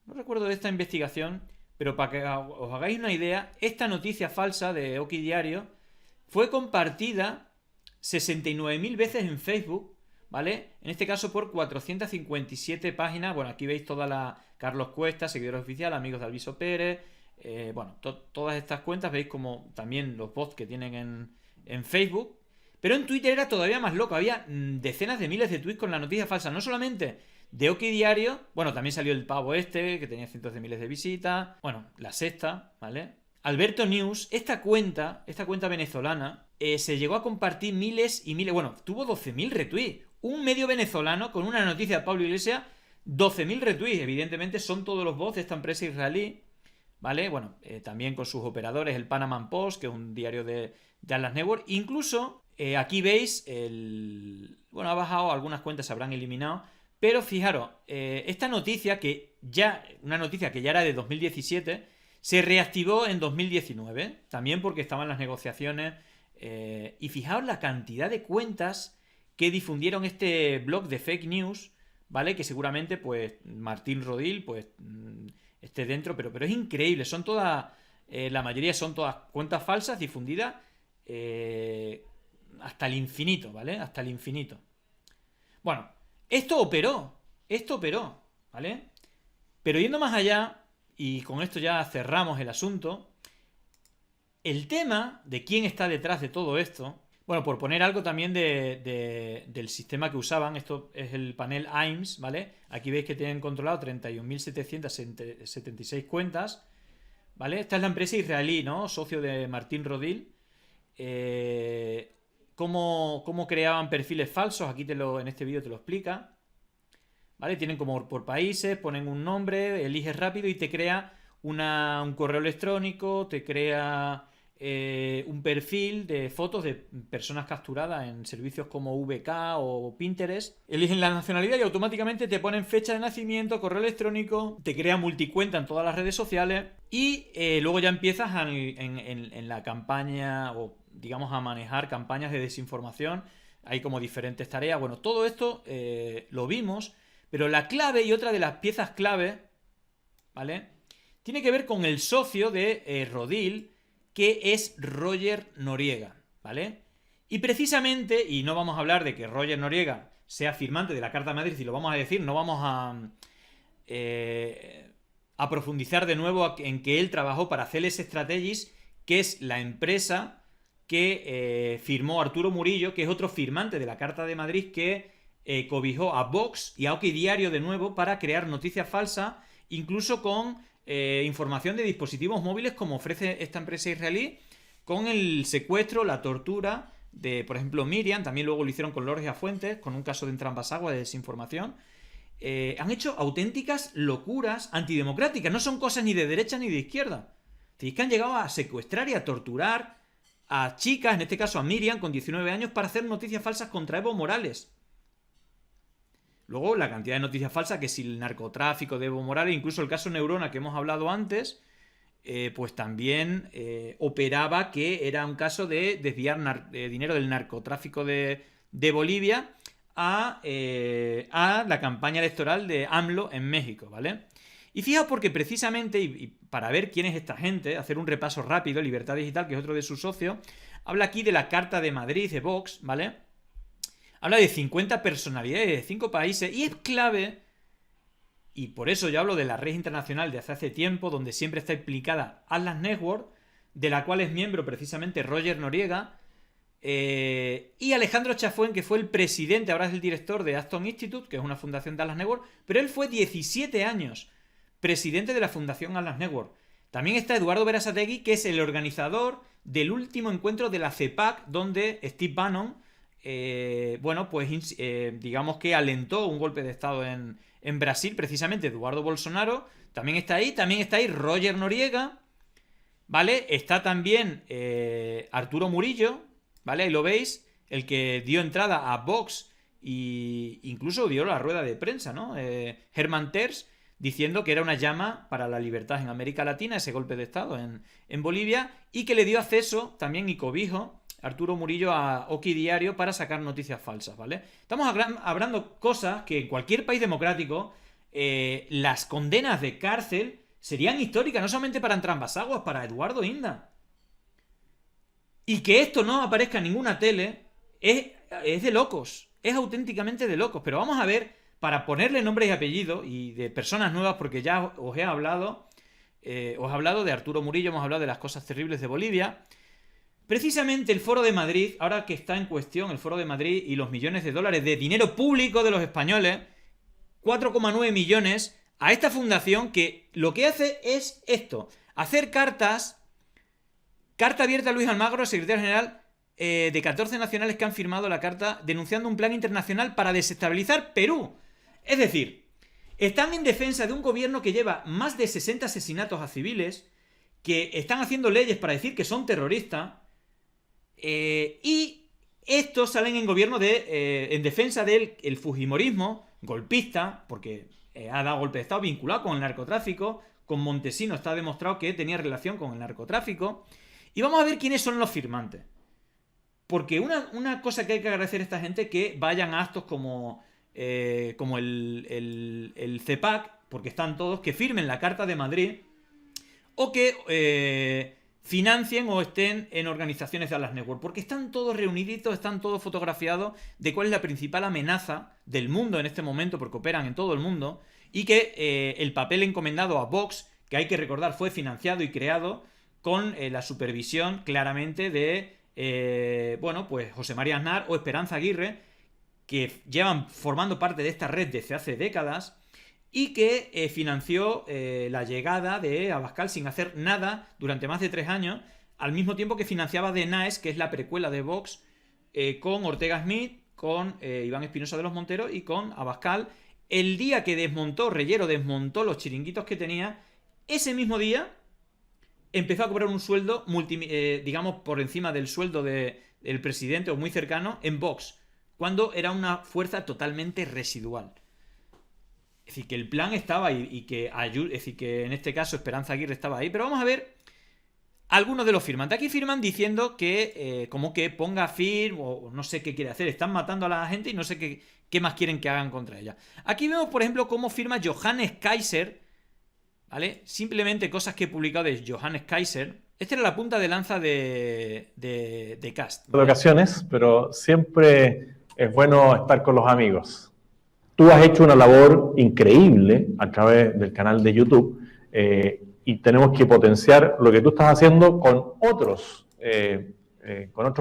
Speaker 1: No recuerdo de esta investigación, pero para que os hagáis una idea, esta noticia falsa de Oquidiario fue compartida 69.000 veces en Facebook, ¿vale? En este caso por 457 páginas. Bueno, aquí veis toda la Carlos Cuesta, seguidores oficiales, amigos de Alviso Pérez. Bueno, todas estas cuentas, veis como también los bots que tienen en Facebook. Pero en Twitter era todavía más loco. Había decenas de miles de tweets con la noticia falsa. No solamente de Oquidiario. Bueno, también salió el pavo que tenía cientos de miles de visitas. Bueno, La Sexta, ¿vale? Alberto News, esta cuenta venezolana, se llegó a compartir miles y miles. Bueno, tuvo 12.000 retweets. Un medio venezolano con una noticia de Pablo Iglesias, 12.000 retweets. Evidentemente son todos los bots de esta empresa israelí, ¿vale? Bueno, también con sus operadores, el Panama Post, que es un diario de Atlas Network. Incluso, aquí veis, bueno, ha bajado, algunas cuentas se habrán eliminado. Pero fijaros, esta noticia, una noticia que ya era de 2017, se reactivó en 2019, también porque estaban las negociaciones. Y fijaos la cantidad de cuentas que difundieron este blog de fake news, ¿vale? Que seguramente, pues, Martín Rodil, pues, esté dentro, pero es increíble. Son todas, la mayoría son todas cuentas falsas difundidas hasta el infinito, ¿vale? Hasta el infinito. Bueno, esto operó, ¿vale? Pero yendo más allá, y con esto ya cerramos el asunto, el tema de quién está detrás de todo esto, bueno, por poner algo también del sistema que usaban, esto es el panel AIMS, ¿vale? Aquí veis que tienen controlado 31.776 cuentas, ¿vale? Esta es la empresa israelí, ¿no? Socio de Martín Rodil. ¿Cómo creaban perfiles falsos? Aquí en este vídeo te lo explica, ¿vale? Tienen como por países, ponen un nombre, eliges rápido y te crea un correo electrónico, te crea un perfil de fotos de personas capturadas en servicios como VK o Pinterest. Eligen la nacionalidad y automáticamente te ponen fecha de nacimiento, correo electrónico, te crea multicuenta en todas las redes sociales y luego ya empiezas en la campaña o digamos a manejar campañas de desinformación. Hay como diferentes tareas. Bueno, todo esto lo vimos, pero la clave y otra de las piezas clave, ¿vale? Tiene que ver con el socio de Rodil, que es Roger Noriega, ¿vale? Y precisamente, y no vamos a hablar de que Roger Noriega sea firmante de la Carta de Madrid, y lo vamos a decir, no vamos a profundizar de nuevo en que él trabajó para Celes Strategies, que es la empresa que firmó Arturo Murillo, que es otro firmante de la Carta de Madrid, que cobijó a Vox y a Oquidiario de nuevo para crear noticias falsas, incluso con información de dispositivos móviles, como ofrece esta empresa israelí, con el secuestro, la tortura de, por ejemplo, Miriam. También luego lo hicieron con Lorgia Fuentes, con un caso de entrambas aguas de desinformación. han hecho auténticas locuras antidemocráticas. No son cosas ni de derecha ni de izquierda. Es que han llegado a secuestrar y a torturar a chicas, en este caso a Miriam, con 19 años, para hacer noticias falsas contra Evo Morales. Luego, la cantidad de noticias falsas, que si el narcotráfico de Evo Morales, incluso el caso Neurona que hemos hablado antes, pues también operaba que era un caso de desviar dinero del narcotráfico de Bolivia a la campaña electoral de AMLO en México, ¿vale? Y fijaos porque precisamente, y para ver quién es esta gente, hacer un repaso rápido, Libertad Digital, que es otro de sus socios, habla aquí de la Carta de Madrid de Vox, ¿vale? Habla de 50 personalidades de 5 países y es clave, y por eso yo hablo de la red internacional de hace tiempo, donde siempre está implicada Atlas Network, de la cual es miembro precisamente Roger Noriega, y Alejandro Chafuen, que fue el presidente, ahora es el director de Acton Institute, que es una fundación de Atlas Network, pero él fue 17 años presidente de la fundación Atlas Network. También está Eduardo Berasategui, que es el organizador del último encuentro de la CEPAC, donde Steve Bannon, digamos que alentó un golpe de estado en Brasil, precisamente Eduardo Bolsonaro. También está ahí Roger Noriega, ¿vale? Está también Arturo Murillo, ¿vale? Ahí lo veis, el que dio entrada a Vox e incluso dio la rueda de prensa, ¿no? Herman Terz, diciendo que era una llama para la libertad en América Latina, ese golpe de estado en Bolivia, y que le dio acceso también y cobijo Arturo Murillo a Oki Diario para sacar noticias falsas, ¿vale? Estamos hablando cosas que en cualquier país democrático las condenas de cárcel serían históricas, no solamente para Entrambas-Aguas, para Eduardo Inda. Y que esto no aparezca en ninguna tele es de locos, es auténticamente de locos. Pero vamos a ver, para ponerle nombres y apellidos y de personas nuevas, porque ya os he hablado de Arturo Murillo, hemos hablado de las cosas terribles de Bolivia. Precisamente el Foro de Madrid, ahora que está en cuestión el Foro de Madrid y los millones de dólares de dinero público de los españoles, 4,9 millones, a esta fundación que lo que hace es esto, hacer carta abierta a Luis Almagro, secretario general de 14 nacionales que han firmado la carta denunciando un plan internacional para desestabilizar Perú. Es decir, están en defensa de un gobierno que lleva más de 60 asesinatos a civiles, que están haciendo leyes para decir que son terroristas, y estos salen en gobierno en defensa del fujimorismo golpista, porque ha dado golpe de estado vinculado con el narcotráfico. Con Montesino está demostrado que tenía relación con el narcotráfico. Y vamos a ver quiénes son los firmantes. Porque una cosa que hay que agradecer a esta gente, que vayan a actos como el CEPAC, porque están todos, que firmen la Carta de Madrid, o que financien o estén en organizaciones de Atlas Network, porque están todos reuniditos, están todos fotografiados de cuál es la principal amenaza del mundo en este momento, porque operan en todo el mundo, y que el papel encomendado a Vox, que hay que recordar fue financiado y creado con la supervisión claramente de pues José María Aznar o Esperanza Aguirre, que llevan formando parte de esta red desde hace décadas, y que financió la llegada de Abascal sin hacer nada durante más de 3 años, al mismo tiempo que financiaba DNAES, que es la precuela de Vox, con Ortega Smith, con Iván Espinosa de los Monteros y con Abascal. El día que Reyero desmontó los chiringuitos que tenía, ese mismo día empezó a cobrar un sueldo digamos por encima del sueldo del presidente o muy cercano en Vox, cuando era una fuerza totalmente residual. Es decir, que el plan estaba ahí y que en este caso Esperanza Aguirre estaba ahí. Pero vamos a ver algunos de los firmantes. Aquí firman diciendo que como que ponga fin, o no sé qué quiere hacer. Están matando a la gente y no sé qué más quieren que hagan contra ella. Aquí vemos, por ejemplo, cómo firma Johannes Kaiser, ¿vale? Simplemente cosas que he publicado de Johannes Kaiser. Esta era la punta de lanza de Cast, ¿vale?
Speaker 9: De ocasiones, pero siempre es bueno estar con los amigos. Tú has hecho una labor increíble a través del canal de YouTube y tenemos que potenciar lo que tú estás haciendo con otros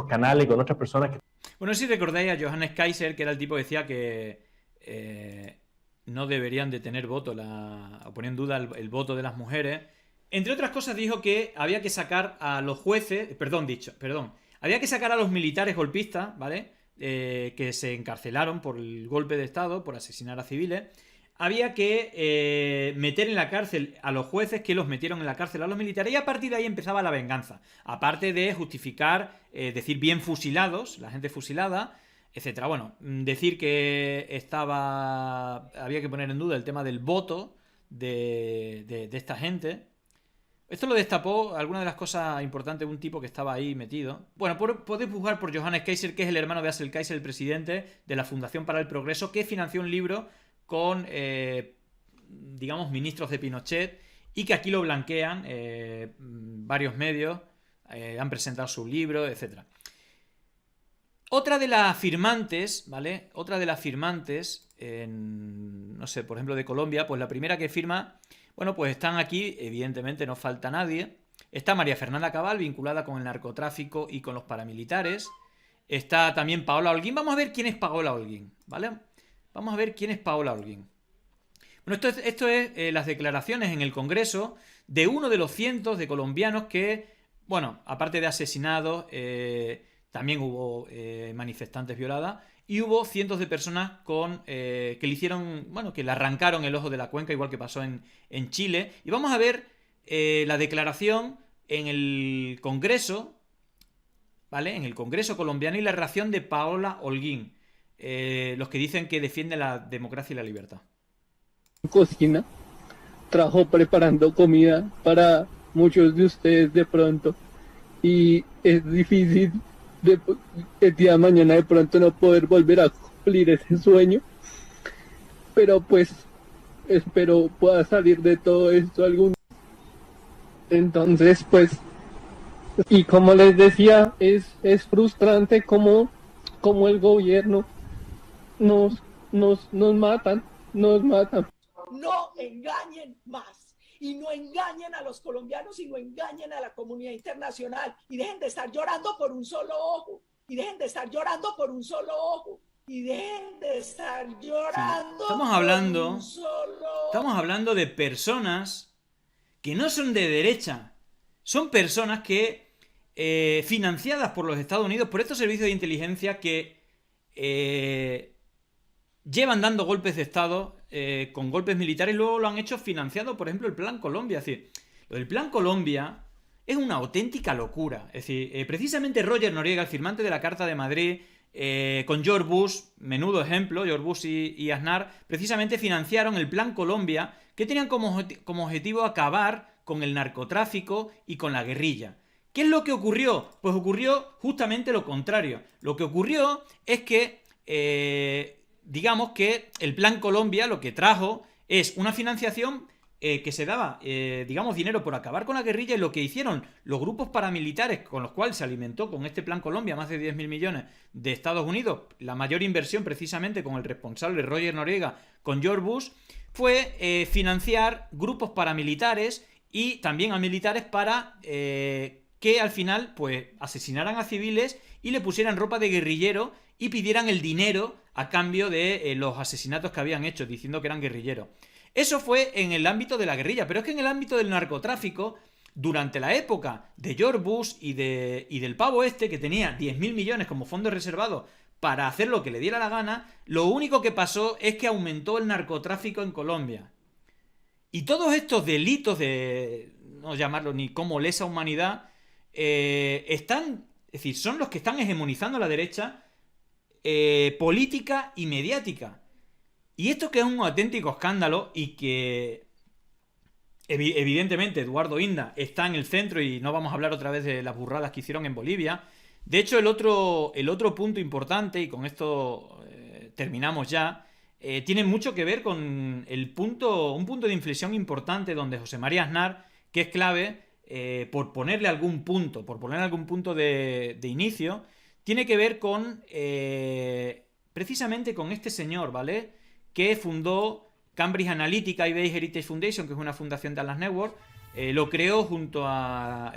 Speaker 9: canales, con otras personas.
Speaker 1: Bueno, si recordáis a Johannes Kaiser, que era el tipo que decía que no deberían de tener voto, o ponía en duda el voto de las mujeres. Entre otras cosas dijo que había que sacar a los jueces, había que sacar a los militares golpistas, ¿vale? Que se encarcelaron por el golpe de estado, por asesinar a civiles. había que meter en la cárcel a los jueces que los metieron en la cárcel a los militares, y a partir de ahí empezaba la venganza. Aparte de justificar, decir bien fusilados, la gente fusilada, etcétera. Bueno, decir que había que poner en duda el tema del voto de esta gente. Esto lo destapó alguna de las cosas importantes de un tipo que estaba ahí metido. Bueno, podéis buscar por Johannes Kaiser, que es el hermano de Axel Kaiser, el presidente de la Fundación para el Progreso, que financió un libro con, digamos, ministros de Pinochet, y que aquí lo blanquean varios medios, han presentado su libro, etc. Otra de las firmantes, ¿vale? Otra de las firmantes, no sé, por ejemplo de Colombia, pues la primera que firma, bueno, pues están aquí, evidentemente no falta nadie. Está María Fernanda Cabal, vinculada con el narcotráfico y con los paramilitares. Está también Paola Holguín. Vamos a ver quién es Paola Holguín, ¿vale? Vamos a ver quién es Paola Holguín. Bueno, esto es las declaraciones en el Congreso de uno de los cientos de colombianos que, bueno, aparte de asesinados, también hubo manifestantes violadas, y hubo cientos de personas que le hicieron, bueno, que le arrancaron el ojo de la cuenca, igual que pasó en Chile. Y vamos a ver la declaración en el Congreso, ¿vale? En el Congreso colombiano, y la reacción de Paola Holguín, los que dicen que defienden la democracia y la libertad.
Speaker 10: Cocina, trabajo preparando comida para muchos de ustedes de pronto, y es difícil el día de mañana de pronto no poder volver a cumplir ese sueño, pero pues espero pueda salir de todo esto algún día. Entonces pues, y como les decía, es frustrante como el gobierno nos matan.
Speaker 11: No engañen más, y no engañen a los colombianos, y no engañen a la comunidad internacional, y dejen de estar llorando por un solo ojo, y dejen de estar llorando por un solo ojo, y dejen de estar llorando.
Speaker 1: Sí, estamos hablando de personas que no son de derecha, son personas que financiadas por los Estados Unidos, por estos servicios de inteligencia que llevan dando golpes de Estado, con golpes militares, luego lo han hecho financiado, por ejemplo, el Plan Colombia. Es decir, lo del Plan Colombia es una auténtica locura. Es decir, precisamente Roger Noriega, el firmante de la Carta de Madrid, con George Bush, menudo ejemplo, George Bush y Aznar, precisamente financiaron el Plan Colombia, que tenían como objetivo acabar con el narcotráfico y con la guerrilla. ¿Qué es lo que ocurrió? Pues ocurrió justamente lo contrario. Lo que ocurrió es que digamos que el Plan Colombia lo que trajo es una financiación que se daba, digamos, dinero por acabar con la guerrilla, y lo que hicieron los grupos paramilitares con los cuales se alimentó con este Plan Colombia más de 10.000 millones de Estados Unidos, la mayor inversión precisamente con el responsable Roger Noriega, con George Bush, fue financiar grupos paramilitares y también a militares para que al final pues asesinaran a civiles y le pusieran ropa de guerrillero y pidieran el dinero a cambio de los asesinatos que habían hecho, diciendo que eran guerrilleros. Eso fue en el ámbito de la guerrilla, pero es que en el ámbito del narcotráfico, durante la época de George Bush y del pavo este, que tenía 10.000 millones como fondos reservados para hacer lo que le diera la gana, lo único que pasó es que aumentó el narcotráfico en Colombia. Y todos estos delitos de, no llamarlo ni como lesa humanidad, están, es decir, son los que están hegemonizando a la derecha política y mediática. Y esto que es un auténtico escándalo, y que evidentemente Eduardo Inda está en el centro, y no vamos a hablar otra vez de las burradas que hicieron en Bolivia. De hecho, el otro punto importante, y con esto terminamos ya, tiene mucho que ver con un punto de inflexión importante donde José María Aznar, que es clave, por ponerle algún punto de inicio, tiene que ver con precisamente con este señor, ¿vale?, que fundó Cambridge Analytica y Bay Heritage Foundation, que es una fundación de Dallas Network. Lo creó junto a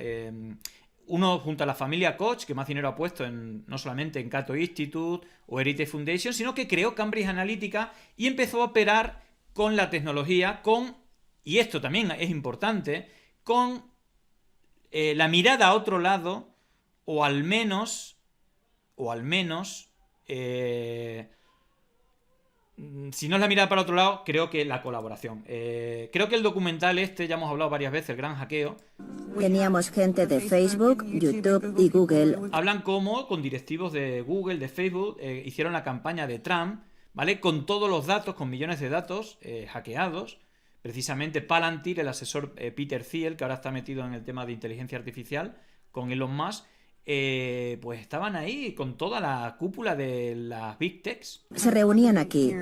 Speaker 1: la familia Koch, que más dinero ha puesto no solamente en Cato Institute o Heritage Foundation, sino que creó Cambridge Analytica y empezó a operar con la tecnología, y esto también es importante, con la mirada a otro lado, o al menos si no es la mirada para otro lado, creo que la colaboración. Creo que el documental ya hemos hablado varias veces, El Gran Hackeo.
Speaker 12: Teníamos gente de Facebook, YouTube y Google.
Speaker 1: Hablan cómo con directivos de Google, de Facebook, hicieron la campaña de Trump, ¿vale? Con todos los datos, con millones de datos hackeados. Precisamente Palantir, el asesor Peter Thiel, que ahora está metido en el tema de inteligencia artificial, con Elon Musk, pues estaban ahí con toda la cúpula de las Big Techs.
Speaker 12: Se reunían aquí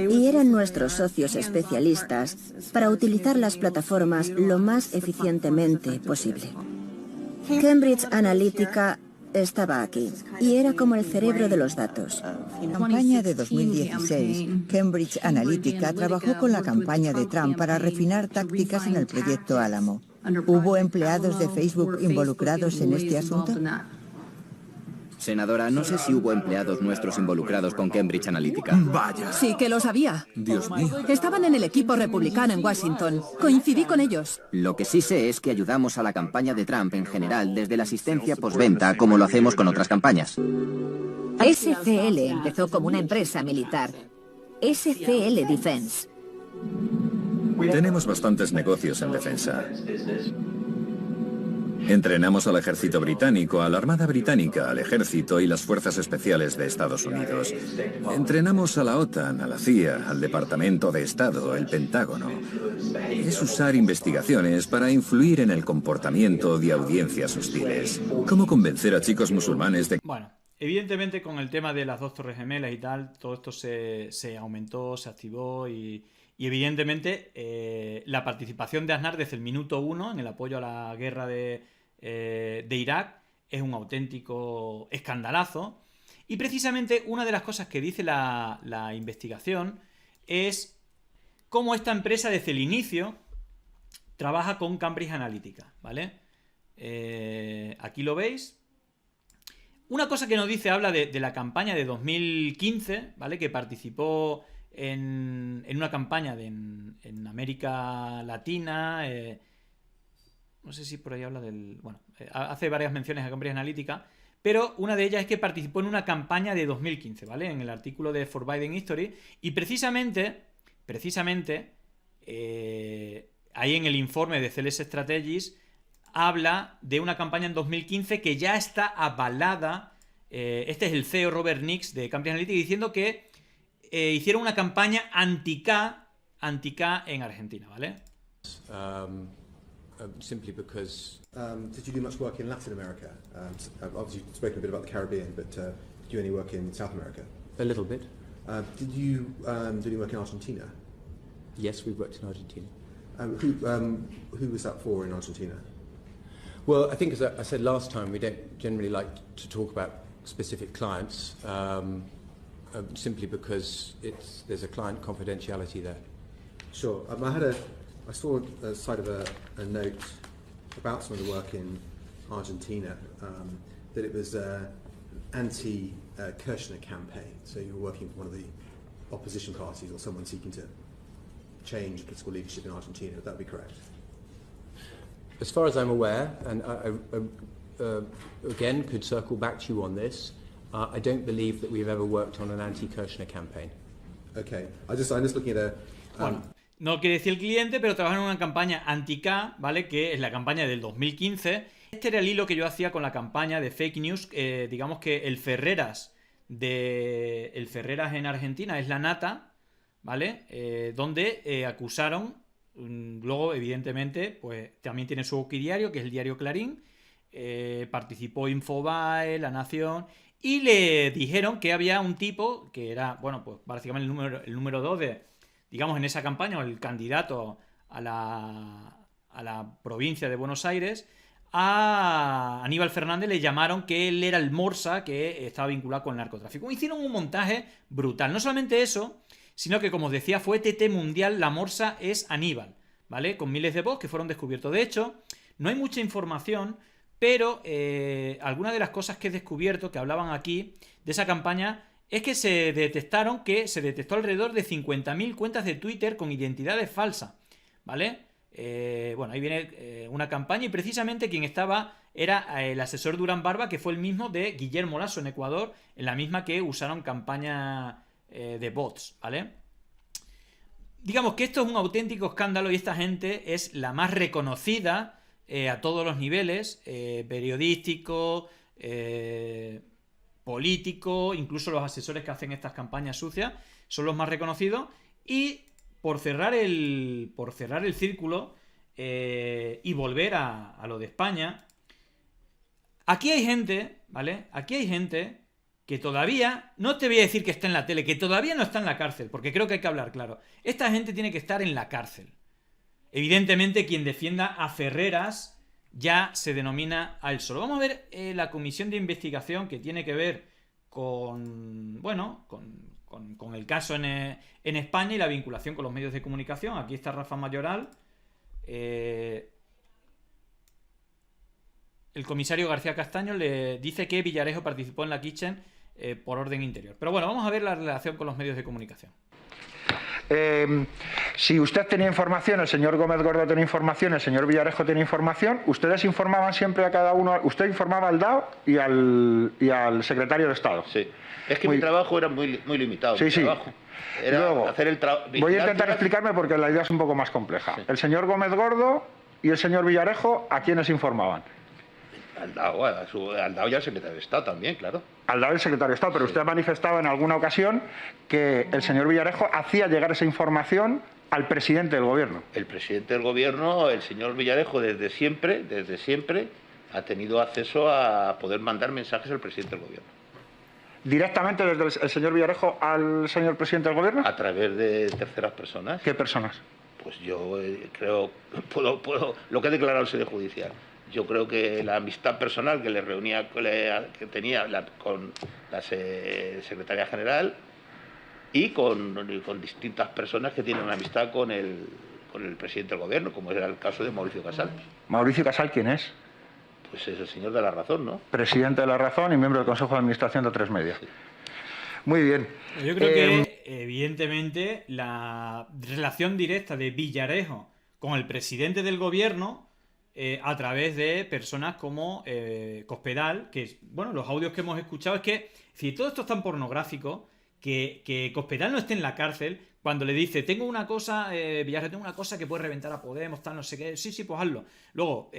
Speaker 12: y eran nuestros socios especialistas para utilizar las plataformas lo más eficientemente posible. Cambridge Analytica estaba aquí y era como el cerebro de los datos.
Speaker 13: En la campaña de 2016, Cambridge Analytica trabajó con la campaña de Trump para refinar tácticas en el proyecto Álamo. ¿Hubo empleados de Facebook involucrados en este asunto?
Speaker 14: Senadora, no sé si hubo empleados nuestros involucrados con Cambridge Analytica.
Speaker 15: Vaya. Sí que lo sabía.
Speaker 14: Dios mío.
Speaker 15: Estaban en el equipo republicano en Washington. Coincidí con ellos.
Speaker 14: Lo que sí sé es que ayudamos a la campaña de Trump en general desde la asistencia postventa, como lo hacemos con otras campañas.
Speaker 16: SCL empezó como una empresa militar. SCL Defense.
Speaker 17: Tenemos bastantes negocios en defensa. Entrenamos al ejército británico, a la Armada Británica, al ejército y las fuerzas especiales de Estados Unidos. Entrenamos a la OTAN, a la CIA, al Departamento de Estado, el Pentágono. Es usar investigaciones para influir en el comportamiento de audiencias hostiles. ¿Cómo convencer a chicos musulmanes de...
Speaker 1: Bueno, evidentemente con el tema de las dos torres gemelas y tal, todo esto se aumentó, se activó y evidentemente la participación de Aznar desde el minuto 1 en el apoyo a la guerra de Irak es un auténtico escandalazo. Y precisamente una de las cosas que dice la investigación es cómo esta empresa desde el inicio trabaja con Cambridge Analytica, ¿vale? Aquí lo veis. Una cosa que nos dice, habla de la campaña de 2015, ¿vale? Que participó en una campaña en América Latina. No sé si por ahí habla del... Bueno, hace varias menciones a Cambridge Analytica, pero una de ellas es que participó en una campaña de 2015, ¿vale? En el artículo de Forbidden History. Y precisamente ahí en el informe de CLS Strategies habla de una campaña en 2015 que ya está avalada. Este es el CEO Robert Nix de Cambridge Analytica diciendo que hicieron una campaña anti-K en Argentina, ¿vale?
Speaker 18: Simply because... did you do much work in Latin America? Obviously you've spoken a bit about the Caribbean, but did you do any work in South America?
Speaker 19: A little bit.
Speaker 18: Did you do any work in Argentina?
Speaker 19: Yes, we've worked in Argentina.
Speaker 18: Who was that for in Argentina?
Speaker 19: Well, I think as I said last time, we don't generally like to talk about specific clients, simply because there's a client confidentiality there.
Speaker 18: Sure. I saw a side of a note about some of the work in Argentina, that it was an anti-Kirchner campaign. So you were working for one of the opposition parties or someone seeking to change political leadership in Argentina. Would that be correct?
Speaker 19: As far as I'm aware, and I again could circle back to you on this, I don't believe that we've ever worked on an anti-Kirchner campaign.
Speaker 18: Okay. I'm just looking at a...
Speaker 1: Bueno, no quiere decir el cliente, pero trabajan en una campaña anti-K, ¿vale? Que es la campaña del 2015. Este era el hilo que yo hacía con la campaña de fake news. Digamos que el Ferreras en Argentina es la nata, ¿vale? Donde acusaron, luego evidentemente, pues también tiene su diario, que es el diario Clarín, participó Infobae, La Nación, y le dijeron que había un tipo que era, bueno, pues básicamente el número 2 digamos, en esa campaña, el candidato a la provincia de Buenos Aires, a Aníbal Fernández le llamaron que él era el Morsa que estaba vinculado con el narcotráfico. Hicieron un montaje brutal. No solamente eso, sino que, como os decía, fue TT Mundial, la Morsa es Aníbal, ¿vale? Con miles de bots que fueron descubiertos. De hecho, no hay mucha información, pero algunas de las cosas que he descubierto, que hablaban aquí, de esa campaña, es que se detectó alrededor de 50.000 cuentas de Twitter con identidades falsas, ¿vale? Bueno, ahí viene una campaña y precisamente quien estaba era el asesor Durán Barba, que fue el mismo de Guillermo Lasso en Ecuador, en la misma que usaron campaña de bots, ¿vale? Digamos que esto es un auténtico escándalo y esta gente es la más reconocida a todos los niveles, periodístico, político, incluso los asesores que hacen estas campañas sucias son los más reconocidos. Y por cerrar el círculo y volver a lo de España, aquí hay gente, ¿vale? Aquí hay gente que todavía, no te voy a decir que está en la tele, que todavía no está en la cárcel, porque creo que hay que hablar claro. Esta gente tiene que estar en la cárcel. Evidentemente, quien defienda a Ferreras ya se denomina a él solo. Vamos a ver la comisión de investigación que tiene que ver con, bueno, con el caso en España y la vinculación con los medios de comunicación. Aquí está Rafa Mayoral. El comisario García Castaño le dice que Villarejo participó en la Kitchen por orden interior. Pero bueno, vamos a ver la relación con los medios de comunicación.
Speaker 20: Si usted tenía información, el señor Gómez Gordo tenía información, el señor Villarejo tenía información, ustedes informaban siempre a cada uno, usted informaba al DAO y al secretario de Estado.
Speaker 21: Sí, es que mi trabajo era muy limitado.
Speaker 20: Sí, sí.
Speaker 21: Era
Speaker 20: luego,
Speaker 21: hacer el
Speaker 20: voy a intentar explicarme porque la idea es un poco más compleja. Sí. El señor Gómez Gordo y el señor Villarejo, ¿a quiénes informaban?
Speaker 21: Al DAO y al secretario de Estado también, claro.
Speaker 20: Al DAO y al secretario de Estado, pero usted ha manifestado en alguna ocasión que el señor Villarejo hacía llegar esa información al presidente del gobierno.
Speaker 21: El presidente del gobierno, el señor Villarejo, desde siempre, ha tenido acceso a poder mandar mensajes al presidente del gobierno.
Speaker 20: ¿Directamente desde el señor Villarejo al señor presidente del gobierno?
Speaker 21: A través de terceras personas.
Speaker 20: ¿Qué personas?
Speaker 21: Pues yo creo, puedo lo que ha declarado el Sede Judicial. Yo creo que la amistad personal que le reunía, que tenía con la secretaria general y con distintas personas que tienen una amistad con el presidente del gobierno, como era el caso de Mauricio Casal.
Speaker 20: ¿Mauricio Casal quién es?
Speaker 21: Pues es el señor de La Razón, ¿no?
Speaker 20: Presidente de La Razón y miembro del Consejo de Administración de A3 Media. Sí. Muy bien.
Speaker 1: Yo creo que, evidentemente, la relación directa de Villarejo con el presidente del gobierno, a través de personas como Cospedal, que, bueno, los audios que hemos escuchado es que, si todo esto es tan pornográfico, que Cospedal no esté en la cárcel, cuando le dice, tengo una cosa, Villarejo, tengo una cosa que puede reventar a Podemos, tal, no sé qué, sí, pues hazlo. Luego,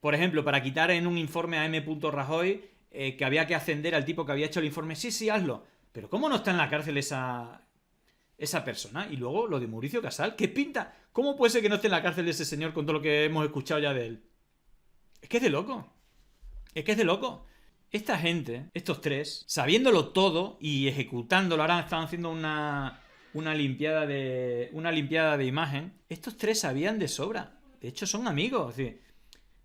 Speaker 1: por ejemplo, para quitar en un informe a M. Rajoy, que había que ascender al tipo que había hecho el informe, sí, hazlo. Pero ¿cómo no está en la cárcel esa persona? Y luego lo de Mauricio Casal, ¿qué pinta? ¿Cómo puede ser que no esté en la cárcel ese señor con todo lo que hemos escuchado ya de él? Es que es de loco. Es que es de loco. Esta gente, estos tres, sabiéndolo todo y ejecutándolo, ahora están haciendo una limpiada de imagen. Estos tres sabían de sobra. De hecho, son amigos. Es decir,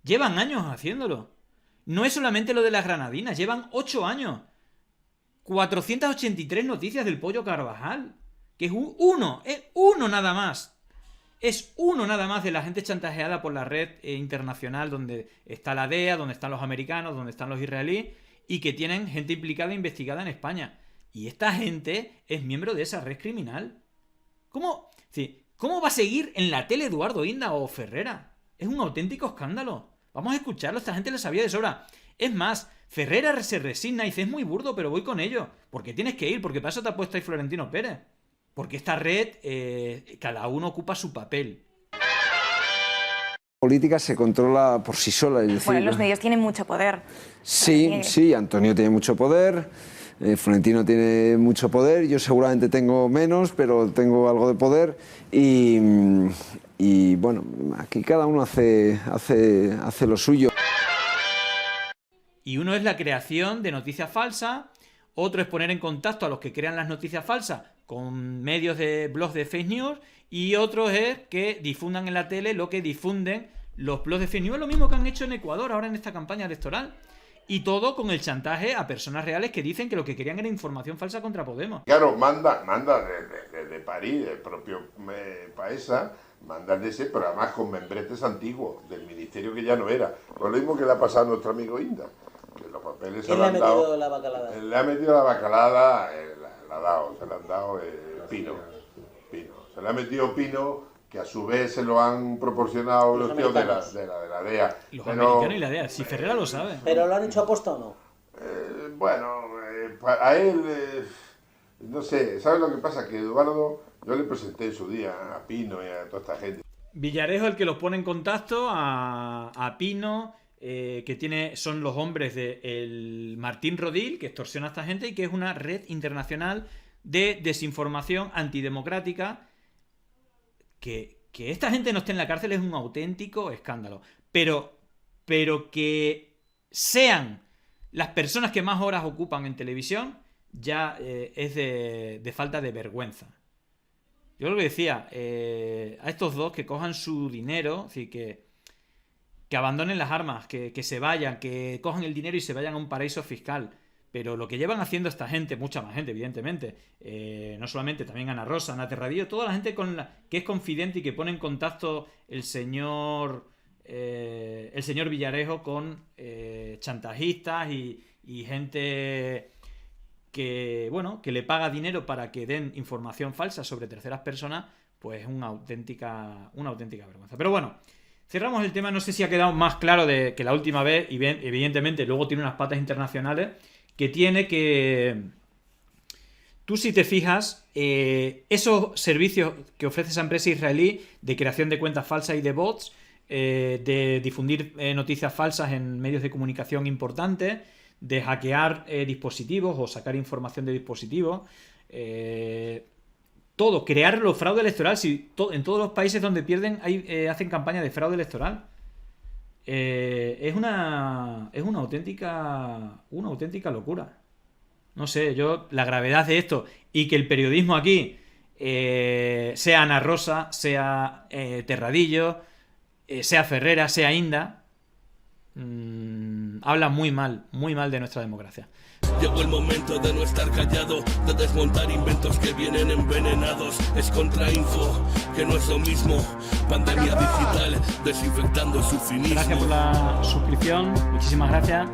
Speaker 1: llevan años haciéndolo. No es solamente lo de las granadinas, llevan 8 años. 483 noticias del Pollo Carvajal. Que es uno nada más. Es uno nada más de la gente chantajeada por la red internacional donde está la DEA, donde están los americanos, donde están los israelíes y que tienen gente implicada e investigada en España. Y esta gente es miembro de esa red criminal. ¿Cómo va a seguir en la tele Eduardo Inda o Ferrera? Es un auténtico escándalo. Vamos a escucharlo, esta gente lo sabía de sobra. Es más, Ferrera se resigna y dice, es muy burdo, pero voy con ello. Porque tienes que ir, porque para eso te ha puesto ahí Florentino Pérez. Porque esta red, cada uno ocupa su papel.
Speaker 22: La política se controla por sí sola. Es decir,
Speaker 23: bueno, los medios tienen mucho poder.
Speaker 22: Sí, Antonio tiene mucho poder, Florentino tiene mucho poder, yo seguramente tengo menos, pero tengo algo de poder. Y bueno, aquí cada uno hace lo suyo.
Speaker 1: Y uno es la creación de noticias falsas, otro es poner en contacto a los que crean las noticias falsas con medios de blogs de fake news, y otro es que difundan en la tele lo que difunden los blogs de fake news, lo mismo que han hecho en Ecuador ahora en esta campaña electoral. Y todo con el chantaje a personas reales que dicen que lo que querían era información falsa contra Podemos.
Speaker 3: Claro, manda de París, el propio Paesa, manda de ese, pero además con membretes antiguos, del ministerio que ya no era. Lo mismo que le ha pasado a nuestro amigo Inda. Que los papeles
Speaker 24: ¿Quién le ha metido la bacalada?
Speaker 3: Le ha metido la bacalada, se le han dado Pino. Se le ha metido Pino, que a su vez se lo han proporcionado los tíos de la DEA.
Speaker 1: Los americanos y la DEA, si Ferrera lo sabe.
Speaker 24: ¿Pero lo han hecho aposta o no?
Speaker 3: Bueno, a él No sé, ¿sabes lo que pasa? Que Eduardo, yo le presenté en su día a Pino y a toda esta gente.
Speaker 1: Villarejo el que los pone en contacto a Pino, son los hombres de Martín Rodil, que extorsiona a esta gente y que es una red internacional de desinformación antidemocrática. Que esta gente no esté en la cárcel es un auténtico escándalo. Pero que sean las personas que más horas ocupan en televisión ya es de falta de vergüenza. Yo lo que decía, a estos dos que cojan su dinero, es decir, que abandonen las armas, que se vayan, que cojan el dinero y se vayan a un paraíso fiscal. Pero lo que llevan haciendo esta gente, mucha más gente, evidentemente, no solamente, también Ana Rosa, Ana Terradillo, toda la gente que es confidente y que pone en contacto el señor Villarejo con chantajistas y gente que le paga dinero para que den información falsa sobre terceras personas, pues es una auténtica vergüenza. Pero bueno, cerramos el tema. No sé si ha quedado más claro que la última vez, y evidentemente luego tiene unas patas internacionales que tiene que... Tú, si te fijas, esos servicios que ofrece esa empresa israelí de creación de cuentas falsas y de bots, de difundir noticias falsas en medios de comunicación importantes, de hackear dispositivos o sacar información de dispositivos, todo, crear los fraudes electorales. En todos los países donde pierden hacen campaña de fraude electoral. Es una auténtica locura. No sé, la gravedad de esto y que el periodismo aquí sea Ana Rosa, sea Terradillo, sea Ferrera, sea Inda, habla muy mal de nuestra democracia.
Speaker 2: Llegó el momento de no estar callado, de desmontar inventos que vienen envenenados. Es contrainfo, que no es lo mismo. Pandemia digital, desinfectando su cinismo.
Speaker 1: Gracias por la suscripción, muchísimas gracias.